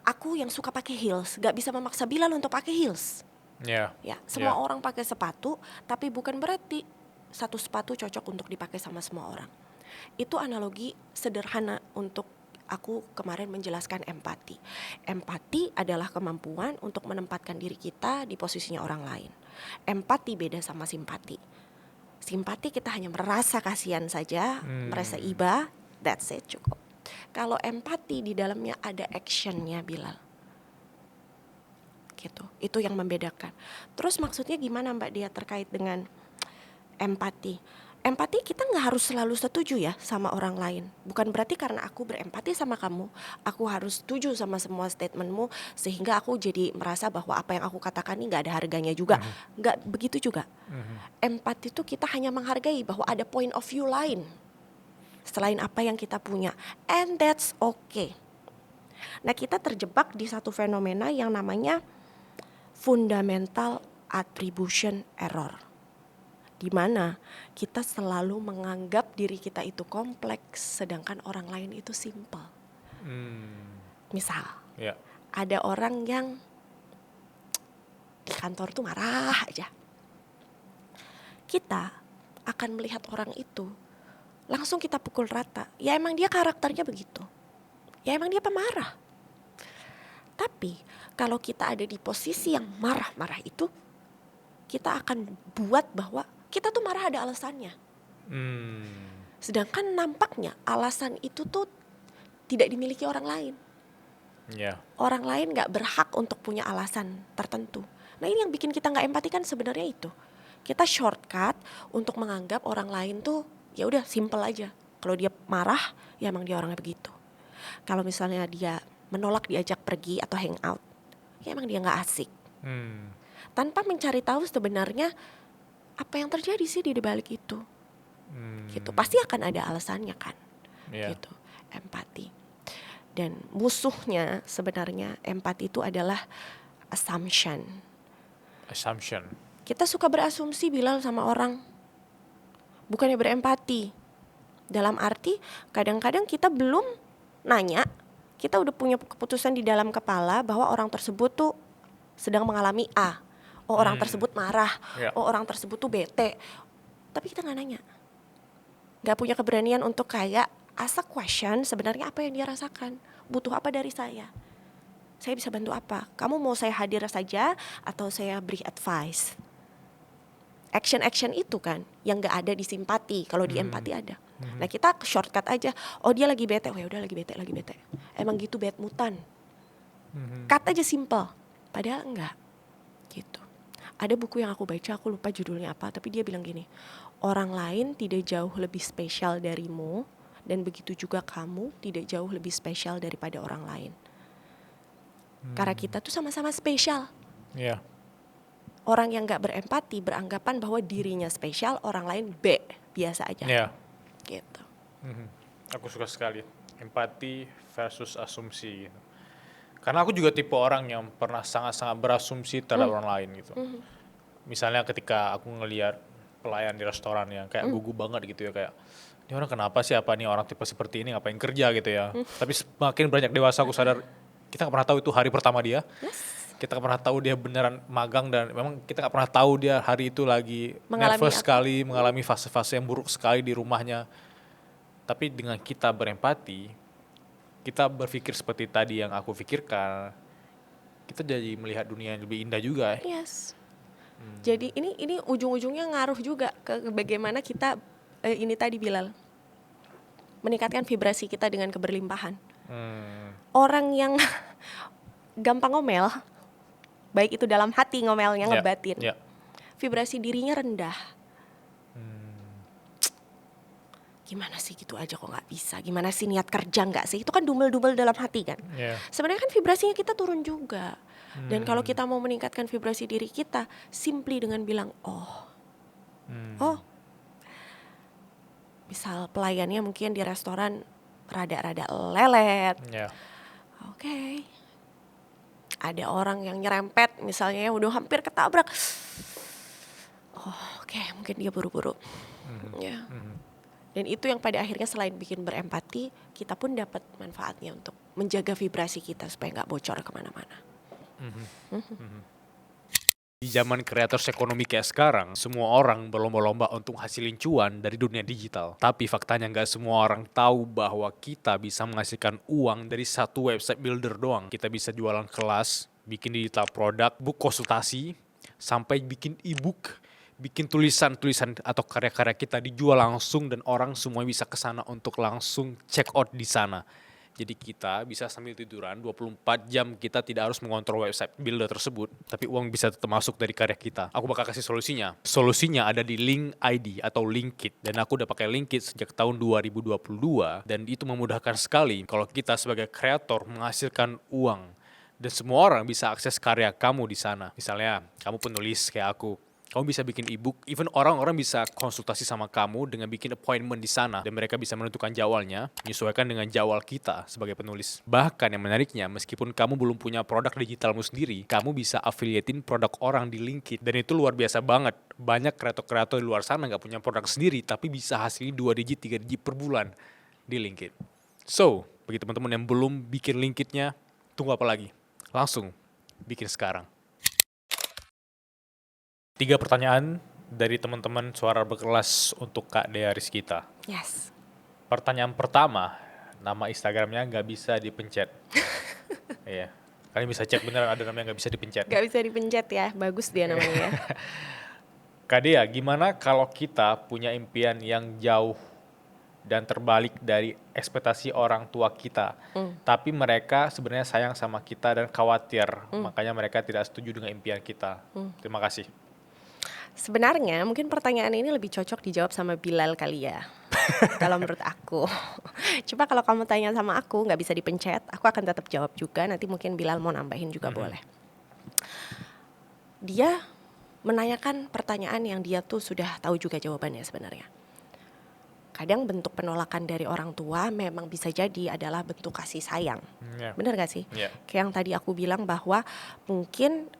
[SPEAKER 1] aku yang suka pakai heels nggak bisa memaksa Bilal untuk pakai heels. Ya, semua orang pakai sepatu, tapi bukan berarti satu sepatu cocok untuk dipakai sama semua orang. Itu analogi sederhana untuk aku kemarin menjelaskan empati. Empati adalah kemampuan untuk menempatkan diri kita di posisinya orang lain. Empati beda sama simpati. Simpati kita hanya merasa kasihan saja, merasa iba, that's it, cukup. Kalau empati di dalamnya ada actionnya, Bilal. Gitu. Itu yang membedakan. Terus maksudnya gimana Mbak Dia terkait dengan empati? Empati kita nggak harus selalu setuju ya sama orang lain. Bukan berarti karena aku berempati sama kamu, aku harus setuju sama semua statementmu sehingga aku jadi merasa bahwa apa yang aku katakan ini nggak ada harganya juga. Nggak begitu juga. Empati itu kita hanya menghargai bahwa ada point of view lain selain apa yang kita punya, and that's okay. Nah, kita terjebak di satu fenomena yang namanya fundamental attribution error, di mana kita selalu menganggap diri kita itu kompleks sedangkan orang lain itu simple. Misal, ada orang yang di kantor tuh marah aja. Kita akan melihat orang itu langsung kita pukul rata. Ya emang dia karakternya begitu. Ya emang dia pemarah. Tapi kalau kita ada di posisi yang marah-marah itu, kita akan buat bahwa kita tuh marah ada alasannya. Sedangkan nampaknya alasan itu tuh tidak dimiliki orang lain. Orang lain gak berhak untuk punya alasan tertentu. Nah ini yang bikin kita gak empati kan sebenarnya itu. Kita shortcut untuk menganggap orang lain tuh ya udah simple aja. Kalau dia marah, ya emang dia orangnya begitu. Kalau misalnya dia menolak diajak pergi atau hangout, ya emang dia gak asik. Tanpa mencari tahu sebenarnya apa yang terjadi sih di balik itu. Gitu. Pasti akan ada alasannya kan. Gitu. Empati. Dan musuhnya sebenarnya empati itu adalah assumption. Kita suka berasumsi Bilal sama orang, bukannya berempati. Dalam arti kadang-kadang kita belum nanya, kita udah punya keputusan di dalam kepala bahwa orang tersebut tuh sedang mengalami A. Oh orang tersebut marah, oh orang tersebut tuh bete. Tapi kita gak nanya, gak punya keberanian untuk kayak ask a question, sebenarnya apa yang dia rasakan, butuh apa dari saya bisa bantu apa, kamu mau saya hadir saja atau saya beri advice. Action itu kan yang gak ada di simpati, kalau di empati ada. Nah kita shortcut aja, oh dia lagi bete, oh ya udah lagi bete. Emang gitu bad mutan. Cut aja simple, padahal enggak gitu. Ada buku yang aku baca, aku lupa judulnya apa, tapi dia bilang gini, orang lain tidak jauh lebih spesial darimu, dan begitu juga kamu tidak jauh lebih spesial daripada orang lain. Karena kita tuh sama-sama spesial. Orang yang gak berempati beranggapan bahwa dirinya spesial, orang lain biasa aja. Gitu.
[SPEAKER 2] Aku suka sekali empati versus asumsi gitu. Karena aku juga tipe orang yang pernah sangat-sangat berasumsi terhadap orang lain gitu. Misalnya ketika aku ngelihat pelayan di restoran yang kayak gugup banget gitu ya, kayak ini orang kenapa sih, apa nih orang tipe seperti ini ngapain kerja gitu ya. Tapi semakin banyak dewasa aku sadar kita gak pernah tahu itu hari pertama dia. Kita gak pernah tahu dia beneran magang, dan memang kita gak pernah tahu dia hari itu lagi nervous sekali, mengalami fase-fase yang buruk sekali di rumahnya. Tapi dengan kita berempati, kita berpikir seperti tadi yang aku pikirkan, kita jadi melihat dunia yang lebih indah juga.
[SPEAKER 1] Jadi ini ujung-ujungnya ngaruh juga ke bagaimana kita ini tadi Bilal, meningkatkan vibrasi kita dengan keberlimpahan. Orang yang gampang ngomel, baik itu dalam hati ngomelnya ngebatin, vibrasi dirinya rendah. Gimana sih gitu aja kok gak bisa, gimana sih niat kerja gak sih, itu kan dumel-dumel dalam hati kan. Sebenarnya kan vibrasinya kita turun juga. Dan kalau kita mau meningkatkan vibrasi diri kita, simply dengan bilang oh, misal pelayannya mungkin di restoran rada-rada lelet, Oke. Ada orang yang nyerempet misalnya yang udah hampir ketabrak, Oke, mungkin dia buru-buru. Dan itu yang pada akhirnya selain bikin berempati, kita pun dapat manfaatnya untuk menjaga vibrasi kita supaya gak bocor kemana-mana.
[SPEAKER 2] Di zaman kreators ekonomi kayak sekarang, semua orang berlomba-lomba untuk hasilin cuan dari dunia digital. Tapi faktanya nggak semua orang tahu bahwa kita bisa menghasilkan uang dari satu website builder doang. Kita bisa jualan kelas, bikin digital produk, book konsultasi, sampai bikin e-book, bikin tulisan-tulisan atau karya-karya kita dijual langsung dan orang semua bisa ke sana untuk langsung check out di sana. Jadi kita bisa sambil tiduran 24 jam kita tidak harus mengontrol website builder tersebut, tapi uang bisa tetap masuk dari karya kita. Aku bakal kasih solusinya. Solusinya ada di Link ID atau Linkit dan aku udah pakai Linkit sejak tahun 2022 dan itu memudahkan sekali kalau kita sebagai kreator menghasilkan uang dan semua orang bisa akses karya kamu di sana. Misalnya kamu penulis kayak aku. Kamu bisa bikin e-book, even orang-orang bisa konsultasi sama kamu dengan bikin appointment di sana. Dan mereka bisa menentukan jadwalnya, menyesuaikan dengan jadwal kita sebagai penulis. Bahkan yang menariknya, meskipun kamu belum punya produk digitalmu sendiri, kamu bisa affiliatein produk orang di Linkit. Dan itu luar biasa banget. Banyak kreator-kreator di luar sana nggak punya produk sendiri, tapi bisa hasilin 2 digit, 3 digit per bulan di Linkit. So, bagi teman-teman yang belum bikin Linkitnya, tunggu apa lagi? Langsung bikin sekarang. 3 pertanyaan dari teman-teman suara berkelas untuk Kak Dea Rizkita.
[SPEAKER 1] Yes.
[SPEAKER 2] Pertanyaan pertama, nama Instagramnya nggak bisa dipencet. Iya, kalian bisa cek beneran ada namanya nggak bisa dipencet.
[SPEAKER 1] Gak bisa dipencet ya, bagus dia namanya ya.
[SPEAKER 2] Kak Dea, gimana kalau kita punya impian yang jauh dan terbalik dari ekspektasi orang tua kita, tapi mereka sebenarnya sayang sama kita dan khawatir, makanya mereka tidak setuju dengan impian kita. Terima kasih.
[SPEAKER 1] Sebenarnya mungkin pertanyaan ini lebih cocok dijawab sama Bilal kali ya. Kalau menurut aku. Coba kalau kamu tanya sama aku nggak bisa dipencet, aku akan tetap jawab juga. Nanti mungkin Bilal mau nambahin juga boleh. Dia menanyakan pertanyaan yang dia tuh sudah tahu juga jawabannya sebenarnya. Kadang bentuk penolakan dari orang tua memang bisa jadi adalah bentuk kasih sayang. Benar gak sih? Kayak yang tadi aku bilang bahwa mungkin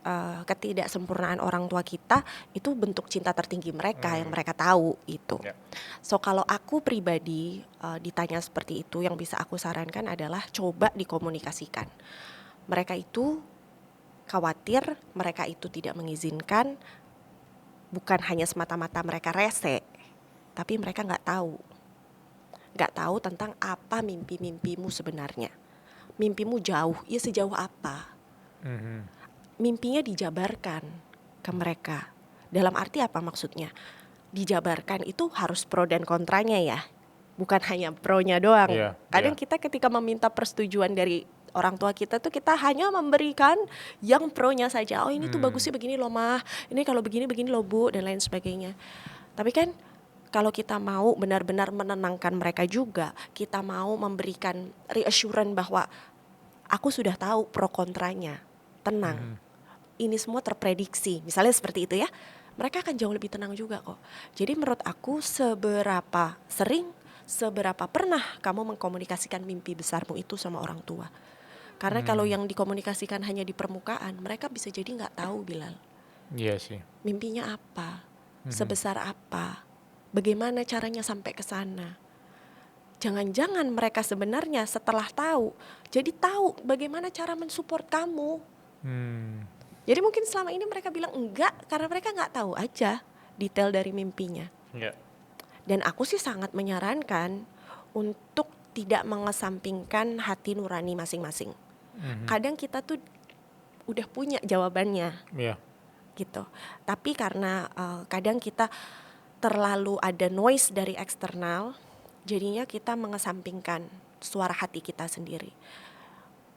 [SPEAKER 1] ketidaksempurnaan orang tua kita itu bentuk cinta tertinggi mereka yang mereka tahu itu. So kalau aku pribadi ditanya seperti itu, yang bisa aku sarankan adalah coba dikomunikasikan. Mereka itu khawatir, mereka itu tidak mengizinkan, bukan hanya semata-mata mereka rese, tapi mereka nggak tahu tentang apa mimpi-mimpimu sebenarnya. Mimpimu jauh, ya sejauh apa? Mimpinya dijabarkan ke mereka. Dalam arti apa maksudnya? Dijabarkan itu harus pro dan kontranya ya, bukan hanya pronya doang. Kadang kita ketika meminta persetujuan dari orang tua kita tuh kita hanya memberikan yang pronya saja. Oh ini tuh bagusnya begini loh mah, ini kalau begini loh bu, dan lain sebagainya. Tapi kan kalau kita mau benar-benar menenangkan mereka juga, kita mau memberikan reassurance bahwa aku sudah tahu pro kontranya, tenang. Ini semua terprediksi, misalnya seperti itu ya. Mereka akan jauh lebih tenang juga kok. Jadi menurut aku seberapa sering, seberapa pernah kamu mengkomunikasikan mimpi besarmu itu sama orang tua. Karena kalau yang dikomunikasikan hanya di permukaan, mereka bisa jadi nggak tahu Bilal.
[SPEAKER 2] Iya sih.
[SPEAKER 1] Mimpinya apa, sebesar apa. Bagaimana caranya sampai ke sana? Jangan-jangan mereka sebenarnya setelah tahu, jadi tahu bagaimana cara mensupport kamu. Jadi mungkin selama ini mereka bilang enggak karena mereka nggak tahu aja detail dari mimpinya. Dan aku sih sangat menyarankan untuk tidak mengesampingkan hati nurani masing-masing. Kadang kita tuh udah punya jawabannya, gitu. Tapi karena kadang kita terlalu ada noise dari eksternal, jadinya kita mengesampingkan suara hati kita sendiri.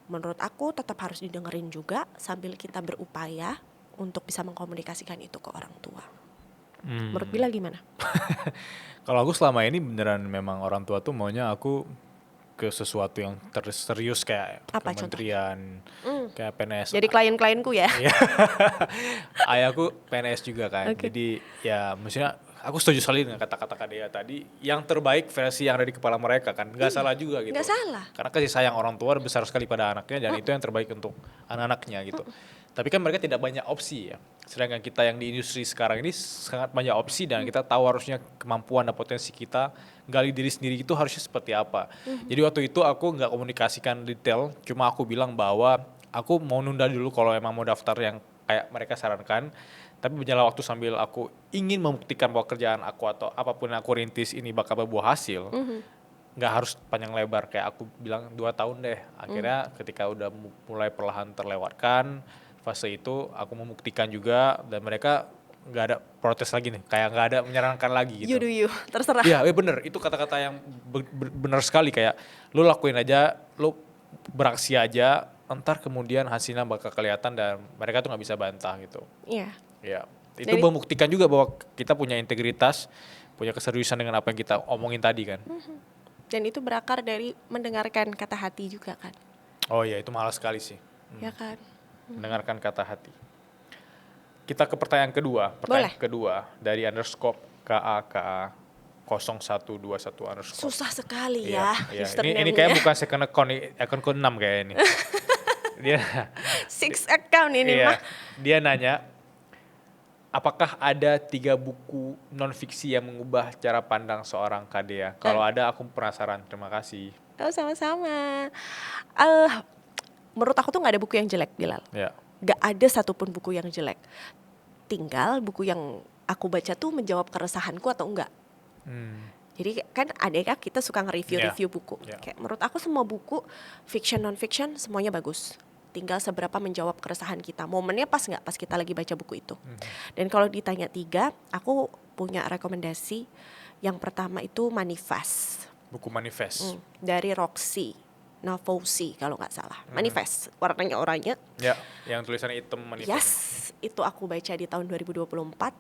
[SPEAKER 1] Menurut aku tetap harus didengerin juga sambil kita berupaya untuk bisa mengkomunikasikan itu ke orang tua. Menurut Bilal gimana?
[SPEAKER 2] Kalau aku selama ini beneran memang orang tua tuh maunya aku ke sesuatu yang serius kayak
[SPEAKER 1] apa
[SPEAKER 2] kementerian, kayak PNS.
[SPEAKER 1] Jadi klien-klienku ya?
[SPEAKER 2] Ayahku PNS juga kan, jadi ya maksudnya aku setuju sekali dengan kata-kata Kak Dea tadi, yang terbaik versi yang ada di kepala mereka kan, nggak salah juga gitu.
[SPEAKER 1] Nggak salah.
[SPEAKER 2] Karena kasih sayang orang tua besar sekali pada anaknya dan itu yang terbaik untuk anak-anaknya gitu. Tapi kan mereka tidak banyak opsi ya. Sedangkan kita yang di industri sekarang ini sangat banyak opsi dan kita tahu harusnya kemampuan dan potensi kita gali diri sendiri itu harusnya seperti apa. Jadi waktu itu aku nggak komunikasikan detail, cuma aku bilang bahwa aku mau nunda dulu kalau emang mau daftar yang kayak mereka sarankan. Tapi berjalan waktu sambil aku ingin membuktikan bahwa kerjaan aku atau apapun yang aku rintis ini bakal berbuah hasil, nggak harus panjang lebar, kayak aku bilang 2 tahun deh. Akhirnya ketika udah mulai perlahan terlewatkan fase itu, aku membuktikan juga, dan mereka nggak ada protes lagi nih, kayak nggak ada menyarankan lagi
[SPEAKER 1] You
[SPEAKER 2] gitu.
[SPEAKER 1] do you, terserah.
[SPEAKER 2] Iya, bener, itu kata-kata yang bener sekali, kayak lu lakuin aja, lu beraksi aja, entar kemudian hasilnya bakal kelihatan dan mereka tuh nggak bisa bantah gitu.
[SPEAKER 1] Iya.
[SPEAKER 2] Ya, itu
[SPEAKER 1] Jadi-
[SPEAKER 2] membuktikan juga bahwa kita punya integritas, punya keseriusan dengan apa yang kita omongin tadi kan.
[SPEAKER 1] Dan itu berakar dari mendengarkan kata hati juga kan.
[SPEAKER 2] Oh iya, itu mahal sekali sih,
[SPEAKER 1] Ya kan?
[SPEAKER 2] mendengarkan kata hati. Kita ke pertanyaan kedua. Pertanyaan kedua dari underscore KAKA 0121 underscore.
[SPEAKER 1] Susah sekali
[SPEAKER 2] Iya,
[SPEAKER 1] ya
[SPEAKER 2] iya.
[SPEAKER 1] username-nya.
[SPEAKER 2] Ini kayak bukan second account, akun ke-6 kayak ini. Dia
[SPEAKER 1] 6 account ini
[SPEAKER 2] iya,
[SPEAKER 1] mah.
[SPEAKER 2] dia nanya, apakah ada 3 buku non-fiksi yang mengubah cara pandang seorang Kadea? Kalau ada, aku penasaran. Terima kasih.
[SPEAKER 1] Oh, sama-sama. Menurut aku tuh gak ada buku yang jelek, Bilal.
[SPEAKER 2] Ya.
[SPEAKER 1] Gak ada satupun buku yang jelek. Tinggal buku yang aku baca tuh menjawab keresahanku atau enggak. Jadi kan ada ya, kita suka nge-review buku.
[SPEAKER 2] Yeah.
[SPEAKER 1] Kayak menurut aku semua buku, fiction, non-fiction, semuanya bagus. Tinggal seberapa menjawab keresahan kita. Momennya pas nggak pas kita lagi baca buku itu. Dan kalau ditanya 3, aku punya rekomendasi. Yang pertama itu Manifest.
[SPEAKER 2] Buku Manifest.
[SPEAKER 1] Dari Roxy Navosi kalau nggak salah. Manifest, warnanya oranye.
[SPEAKER 2] Ya, yang tulisannya hitam Manifest.
[SPEAKER 1] Yes, itu aku baca di tahun 2024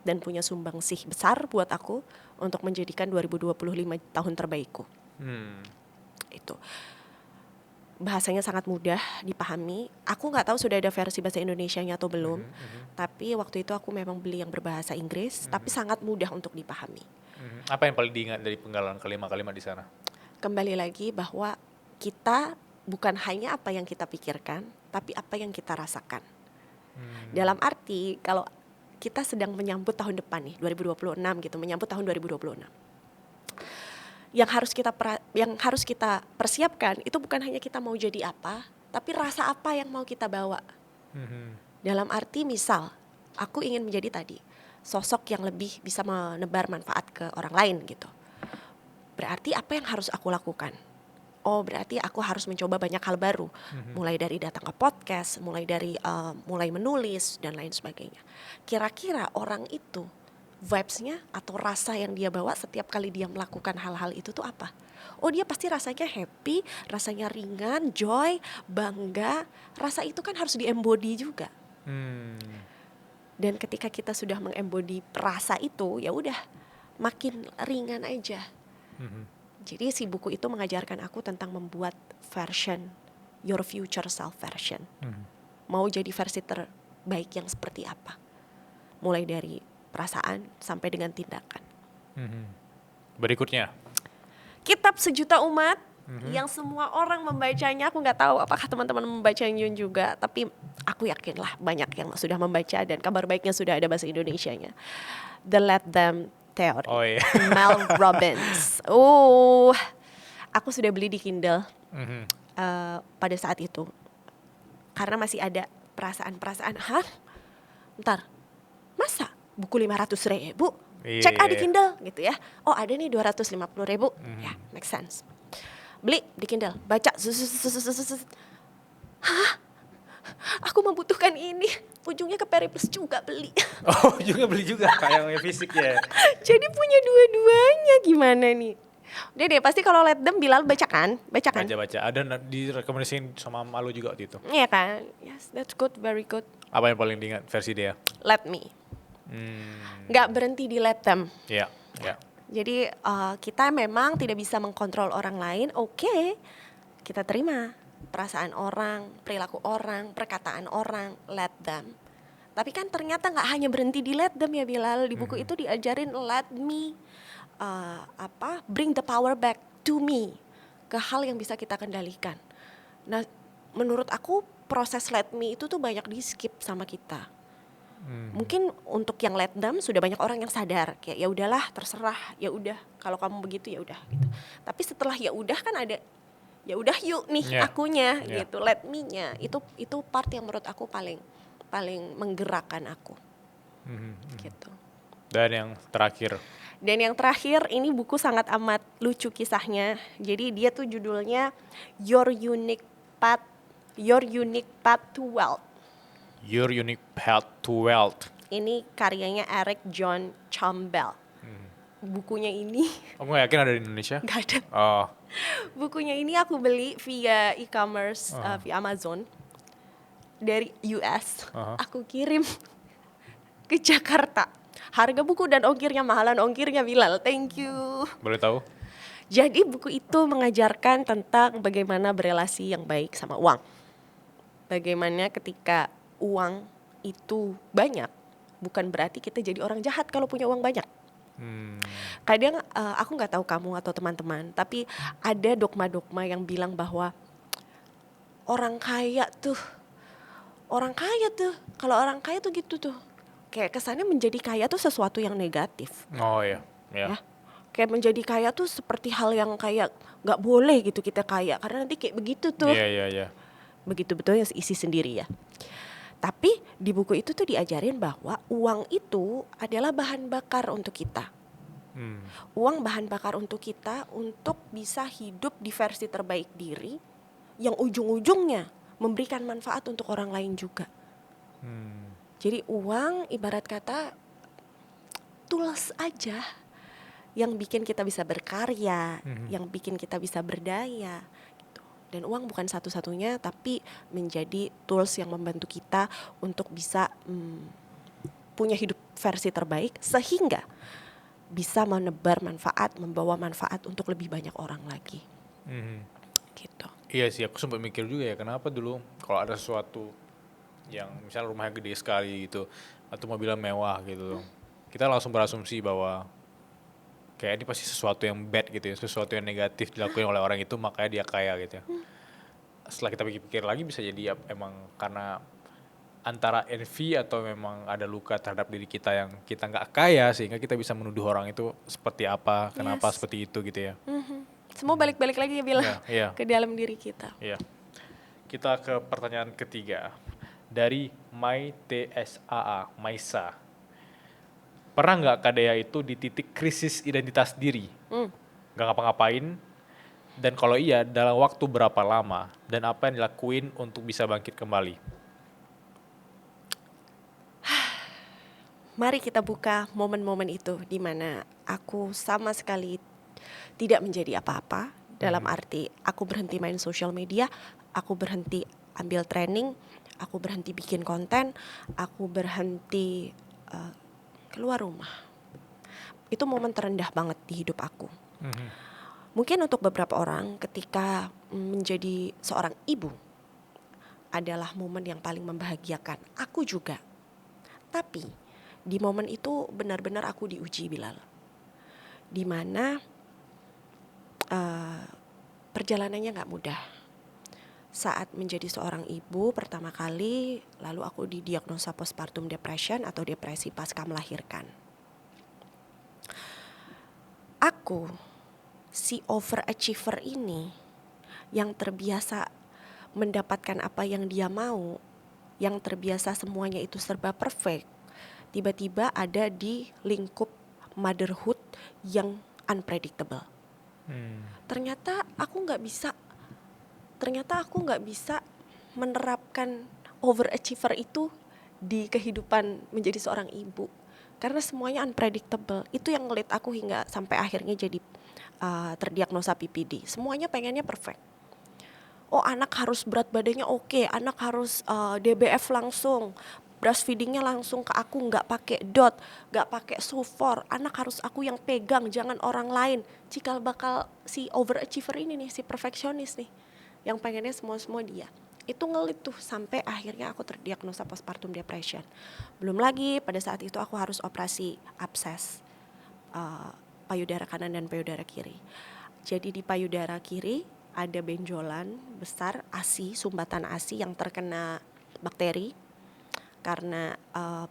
[SPEAKER 1] dan punya sumbangsih besar buat aku untuk menjadikan 2025 tahun terbaikku. Itu. Bahasanya sangat mudah dipahami. Aku nggak tahu sudah ada versi bahasa Indonesianya atau belum. Tapi waktu itu aku memang beli yang berbahasa Inggris, tapi sangat mudah untuk dipahami.
[SPEAKER 2] Apa yang paling diingat dari penggalan kalimat-kalimat di sana?
[SPEAKER 1] Kembali lagi bahwa kita bukan hanya apa yang kita pikirkan, tapi apa yang kita rasakan. Dalam arti kalau kita sedang menyambut tahun depan nih, 2026 gitu, menyambut tahun 2026. Yang harus kita persiapkan itu bukan hanya kita mau jadi apa, tapi rasa apa yang mau kita bawa. Dalam arti misal, aku ingin menjadi tadi sosok yang lebih bisa menebar manfaat ke orang lain gitu. Berarti apa yang harus aku lakukan? Oh, berarti aku harus mencoba banyak hal baru. Mulai dari datang ke podcast, mulai dari mulai menulis dan lain sebagainya. Kira-kira orang itu vibes-nya atau rasa yang dia bawa setiap kali dia melakukan hal-hal itu tuh apa? Oh, dia pasti rasanya happy, rasanya ringan, joy, bangga. Rasa itu kan harus di-embody juga. Dan ketika kita sudah meng-embody rasa itu, ya udah makin ringan aja. Jadi si buku itu mengajarkan aku tentang membuat version, your future self version. Mau jadi versi terbaik yang seperti apa. Mulai dari perasaan sampai dengan tindakan.
[SPEAKER 2] Berikutnya.
[SPEAKER 1] Kitab Sejuta Umat, yang semua orang membacanya. Aku gak tahu apakah teman-teman membacanya juga. Tapi aku yakin lah banyak yang sudah membaca. Dan kabar baiknya sudah ada bahasa Indonesianya. The Let Them Theory.
[SPEAKER 2] Oh iya.
[SPEAKER 1] Mel Robbins. Aku sudah beli di Kindle pada saat itu. Karena masih ada perasaan-perasaan, ntar, masa buku 500.000? Cek di Kindle gitu ya. Oh, ada nih 250.000. Ya, make sense. Beli di Kindle, baca. Aku membutuhkan ini. Ujungnya ke Periplus juga beli.
[SPEAKER 2] Oh, juga beli juga kayak yang fisik ya.
[SPEAKER 1] Jadi punya dua-duanya, gimana nih? Udah deh, pasti kalau Let Them Bilal baca kan? Baca.
[SPEAKER 2] Ada direkomendasiin sama Malu juga waktu itu.
[SPEAKER 1] Iya kan? Yes, that's good, very good.
[SPEAKER 2] Apa yang paling diingat versi dia?
[SPEAKER 1] Let Me. Gak berhenti di Let Them.
[SPEAKER 2] Iya.
[SPEAKER 1] Jadi kita memang tidak bisa mengkontrol orang lain. Oke, kita terima perasaan orang, perilaku orang, perkataan orang. Let them. Tapi kan ternyata gak hanya berhenti di let them ya Bilal. Di buku itu diajarin let me bring the power back to me, ke hal yang bisa kita kendalikan. Nah, menurut aku proses let me itu tuh banyak di skip sama kita. Mungkin untuk yang let them sudah banyak orang yang sadar kayak ya udahlah terserah, ya udah kalau kamu begitu ya udah gitu. Tapi setelah ya udah kan ada ya udah yuk nih akunya gitu, let me-nya. Itu part yang menurut aku paling paling menggerakkan aku gitu.
[SPEAKER 2] Dan yang terakhir,
[SPEAKER 1] Dan yang terakhir, ini buku sangat amat lucu kisahnya. Jadi dia tuh judulnya Your Unique Path to Wealth.
[SPEAKER 2] Your Unique Path to Wealth.
[SPEAKER 1] Ini karyanya Eric John Campbell. Bukunya ini
[SPEAKER 2] Kamu gak yakin ada di Indonesia?
[SPEAKER 1] nggak ada.
[SPEAKER 2] Oh,
[SPEAKER 1] Bukunya ini aku beli via e-commerce, via Amazon dari US. Aku kirim ke Jakarta. Harga buku dan ongkirnya mahalan ongkirnya, Bilal. Thank you.
[SPEAKER 2] boleh tahu?
[SPEAKER 1] Jadi buku itu mengajarkan tentang bagaimana berelasi yang baik sama uang. Bagaimana ketika uang itu banyak, bukan berarti kita jadi orang jahat kalau punya uang banyak. Kadang aku nggak tahu kamu atau teman-teman, tapi ada dogma-dogma yang bilang bahwa orang kaya tuh, kalau orang kaya tuh gitu tuh, kayak kesannya menjadi kaya tuh sesuatu yang negatif.
[SPEAKER 2] Oh iya,
[SPEAKER 1] Ya. Kayak menjadi kaya tuh seperti hal yang kayak nggak boleh gitu kita kaya, karena nanti kayak begitu tuh.
[SPEAKER 2] Iya.
[SPEAKER 1] Begitu betulnya isi sendiri ya. Tapi di buku itu tuh diajarin bahwa uang itu adalah bahan bakar untuk kita. Uang bahan bakar untuk kita untuk bisa hidup di versi terbaik diri yang ujung-ujungnya memberikan manfaat untuk orang lain juga. Jadi uang ibarat kata tools aja yang bikin kita bisa berkarya, yang bikin kita bisa berdaya. Dan uang bukan satu-satunya, tapi menjadi tools yang membantu kita untuk bisa punya hidup versi terbaik, sehingga bisa menebar manfaat, membawa manfaat untuk lebih banyak orang lagi. Gitu.
[SPEAKER 2] Iya sih, aku sempat mikir juga ya, kenapa dulu kalau ada sesuatu yang misalnya rumahnya gede sekali gitu, atau mobilnya mewah gitu, kita langsung berasumsi bahwa kayak ini pasti sesuatu yang bad gitu ya, sesuatu yang negatif dilakukan oleh orang itu, makanya dia kaya gitu ya. Setelah kita pikir-pikir lagi, bisa jadi ya, emang karena antara envy atau memang ada luka terhadap diri kita yang kita nggak kaya, sehingga kita bisa menuduh orang itu seperti apa, kenapa seperti itu gitu ya.
[SPEAKER 1] Semua balik-balik lagi ya bilang
[SPEAKER 2] Iya.
[SPEAKER 1] ke dalam diri kita.
[SPEAKER 2] Iya. Kita ke pertanyaan ketiga dari Maisa. Pernah nggak Kak Dea itu di titik krisis identitas diri? Nggak ngapa-ngapain? Dan kalau iya, dalam waktu berapa lama? Dan apa yang dilakuin untuk bisa bangkit kembali?
[SPEAKER 1] Mari kita buka momen-momen itu di mana aku sama sekali tidak menjadi apa-apa. Dalam arti aku berhenti main social media, aku berhenti ambil training, aku berhenti bikin konten, aku berhenti keluar rumah. Itu momen terendah banget di hidup aku. Mungkin untuk beberapa orang ketika menjadi seorang ibu adalah momen yang paling membahagiakan. Aku juga. Tapi di momen itu benar-benar aku diuji, Bilal. Di mana perjalanannya gak mudah. Saat menjadi seorang ibu pertama kali, lalu aku didiagnosa postpartum depression atau depresi pasca melahirkan. Aku, si overachiever ini, yang terbiasa mendapatkan apa yang dia mau, yang terbiasa semuanya itu serba perfect, tiba-tiba ada di lingkup motherhood yang unpredictable. Ternyata aku nggak bisa menerapkan overachiever itu di kehidupan menjadi seorang ibu, karena semuanya unpredictable. Itu yang ngelit aku hingga sampai akhirnya jadi terdiagnosa PPD. Semuanya pengennya perfect. Oh, anak harus berat badannya oke, anak harus DBF langsung, breastfeedingnya langsung ke aku, nggak pakai dot, nggak pakai sufor, anak harus aku yang pegang, jangan orang lain. Cikal bakal si overachiever ini nih, si perfeksionis nih, yang pengennya semua dia. Itu ngelit tuh sampai akhirnya aku terdiagnosa postpartum depression. Belum lagi pada saat itu aku harus operasi abses payudara kanan dan payudara kiri. Jadi di payudara kiri ada benjolan besar, ASI, sumbatan ASI yang terkena bakteri. Karena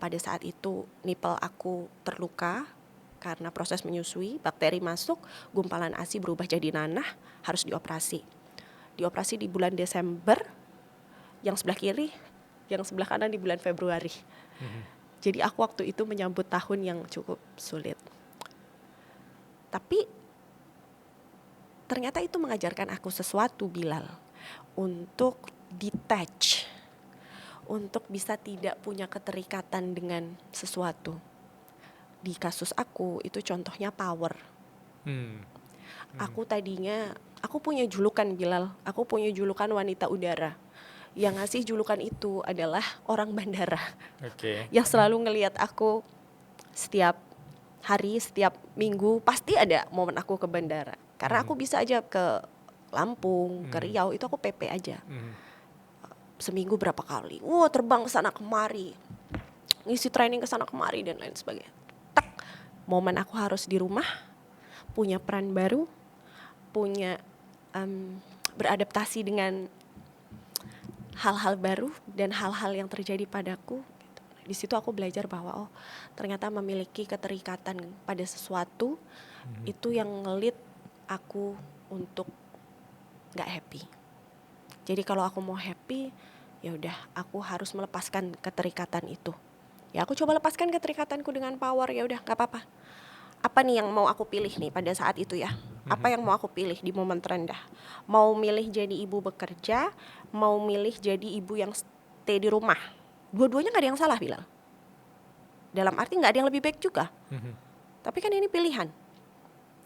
[SPEAKER 1] pada saat itu nipple aku terluka karena proses menyusui, bakteri masuk, gumpalan ASI berubah jadi nanah, harus dioperasi. Dioperasi di bulan Desember, yang sebelah kiri yang sebelah kanan di bulan Februari. Jadi aku waktu itu menyambut tahun yang cukup sulit. Tapi ternyata itu mengajarkan aku sesuatu, Bilal, untuk detach, untuk bisa tidak punya keterikatan dengan sesuatu. Di kasus aku itu contohnya power. Aku tadinya, aku punya julukan, Bilal, aku punya julukan wanita udara. Yang ngasih julukan itu adalah orang bandara. Yang selalu ngelihat aku setiap hari, setiap minggu pasti ada momen aku ke bandara. Karena aku bisa aja ke Lampung, ke Riau, itu aku PP aja. Seminggu berapa kali, terbang ke sana kemari, ngisi training ke sana kemari dan lain sebagainya. Tak, momen aku harus di rumah, punya peran baru, punya beradaptasi dengan hal-hal baru dan hal-hal yang terjadi padaku. Di situ aku belajar bahwa ternyata memiliki keterikatan pada sesuatu itu yang ngelit aku untuk nggak happy. Jadi kalau aku mau happy, ya udah aku harus melepaskan keterikatan itu. Ya aku coba lepaskan keterikatanku dengan power, ya udah nggak apa-apa. Apa nih yang mau aku pilih nih pada saat itu ya? Apa yang mau aku pilih di momen terendah? Mau milih jadi ibu bekerja, mau milih jadi ibu yang stay di rumah. Dua-duanya gak ada yang salah, Bilal. Dalam arti gak ada yang lebih baik juga. Tapi kan ini pilihan.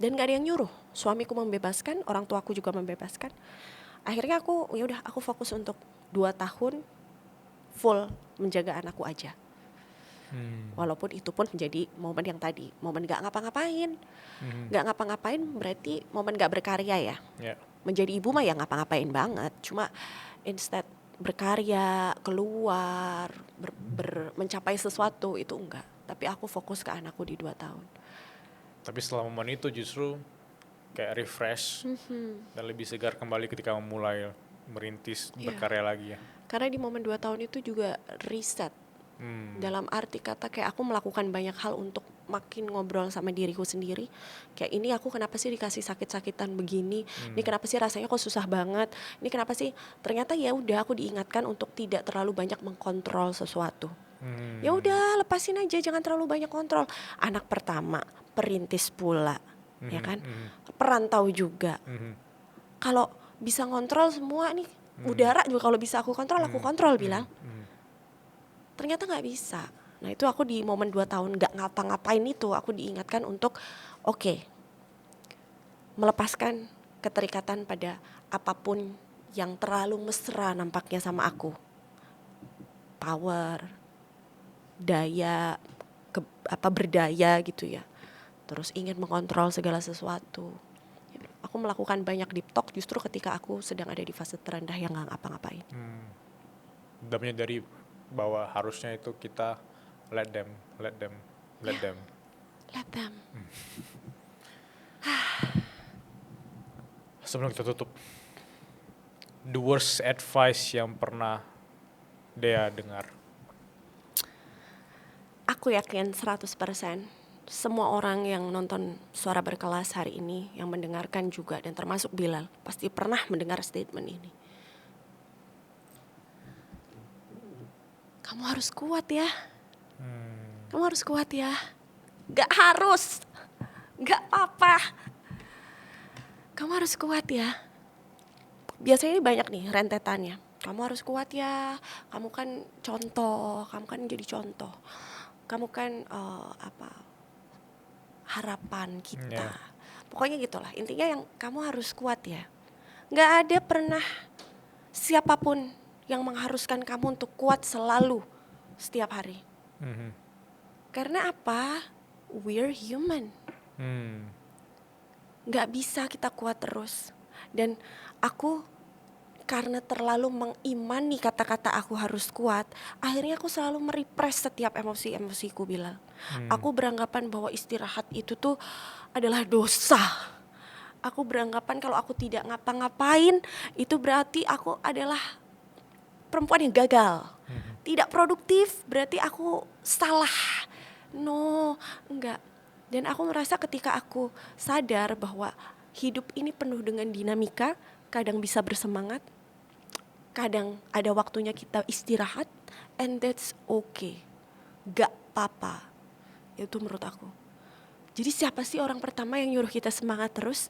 [SPEAKER 1] Dan gak ada yang nyuruh. Suamiku membebaskan, orang tuaku juga membebaskan. Akhirnya aku, ya udah aku fokus untuk 2 tahun full menjaga anakku aja. Walaupun itu pun menjadi momen yang tadi, momen gak ngapa-ngapain. Gak ngapa-ngapain berarti momen gak berkarya ya. Menjadi ibu mah ya ngapa-ngapain banget. Cuma instead berkarya, keluar, mencapai sesuatu itu enggak. Tapi aku fokus ke anakku di 2 tahun.
[SPEAKER 2] Tapi setelah momen itu justru kayak refresh dan lebih segar kembali ketika memulai merintis berkarya lagi ya.
[SPEAKER 1] Karena di momen 2 tahun itu juga reset. Dalam arti kata kayak aku melakukan banyak hal untuk makin ngobrol sama diriku sendiri. Kayak ini aku kenapa sih dikasih sakit-sakitan begini? Ini kenapa sih rasanya kok susah banget? Ini kenapa sih? Ternyata ya udah aku diingatkan untuk tidak terlalu banyak mengkontrol sesuatu. Ya udah lepasin aja, jangan terlalu banyak kontrol. Anak pertama, perintis pula, ya kan? Perantau juga. Kalau bisa ngontrol semua nih, udara juga kalau bisa aku kontrol bilang. Ternyata gak bisa. Nah itu aku di momen 2 tahun gak ngapa-ngapain itu, aku diingatkan untuk melepaskan keterikatan pada apapun yang terlalu mesra nampaknya sama aku. Power, daya, berdaya gitu ya. Terus ingin mengontrol segala sesuatu. Aku melakukan banyak deep talk justru ketika aku sedang ada di fase terendah yang gak ngapa-ngapain.
[SPEAKER 2] Dan menyadari bahwa harusnya itu kita let them. Let them. Sebelum kita tutup, the worst advice yang pernah Dea dengar?
[SPEAKER 1] Aku yakin 100% semua orang yang nonton Suara Berkelas hari ini, yang mendengarkan juga dan termasuk Bilal, pasti pernah mendengar statement ini. Kamu harus kuat ya. Kamu harus kuat ya. Gak harus. Gak apa-apa. Kamu harus kuat ya. Biasanya banyak nih rentetannya. Kamu harus kuat ya. Kamu kan contoh. Kamu kan jadi contoh. Kamu kan harapan kita. Pokoknya gitulah. Intinya yang kamu harus kuat ya. Gak ada pernah siapapun yang mengharuskan kamu untuk kuat selalu setiap hari. Karena apa? We're human. Gak bisa kita kuat terus. Dan aku karena terlalu mengimani kata-kata aku harus kuat, akhirnya aku selalu merepress setiap emosi-emosiku, Bilal. Aku beranggapan bahwa istirahat itu tuh adalah dosa. Aku beranggapan kalau aku tidak ngapa-ngapain, itu berarti aku adalah perempuan yang gagal. Tidak produktif berarti aku salah. No, enggak. Dan aku merasa ketika aku sadar bahwa hidup ini penuh dengan dinamika, kadang bisa bersemangat, kadang ada waktunya kita istirahat, and that's okay. Gak apa-apa. Itu menurut aku. Jadi siapa sih orang pertama yang nyuruh kita semangat terus?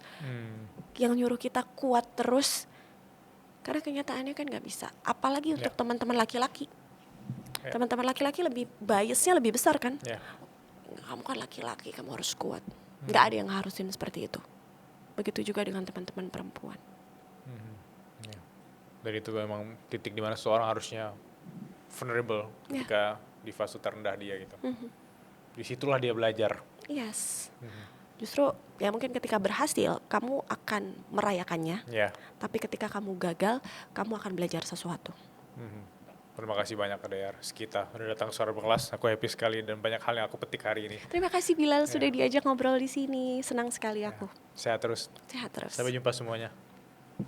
[SPEAKER 1] Yang nyuruh kita kuat terus? Karena kenyataannya kan gak bisa. Apalagi untuk teman-teman laki-laki. Teman-teman laki-laki lebih biasnya lebih besar kan? Kamu kan laki-laki, kamu harus kuat. Gak ada yang harusin seperti itu. Begitu juga dengan teman-teman perempuan.
[SPEAKER 2] Dan itu memang titik dimana seorang harusnya vulnerable ketika di fase terendah dia gitu. Disitulah dia belajar.
[SPEAKER 1] Yes. Justru ya mungkin ketika berhasil kamu akan merayakannya. Tapi ketika kamu gagal, kamu akan belajar sesuatu.
[SPEAKER 2] Terima kasih banyak Kak Dayar Skita udah datang ke Suara Berkelas. Aku happy sekali dan banyak hal yang aku petik hari ini.
[SPEAKER 1] Terima kasih Bilal sudah diajak ngobrol di sini. Senang sekali aku.
[SPEAKER 2] Sehat terus.
[SPEAKER 1] Sehat terus.
[SPEAKER 2] Sampai jumpa semuanya.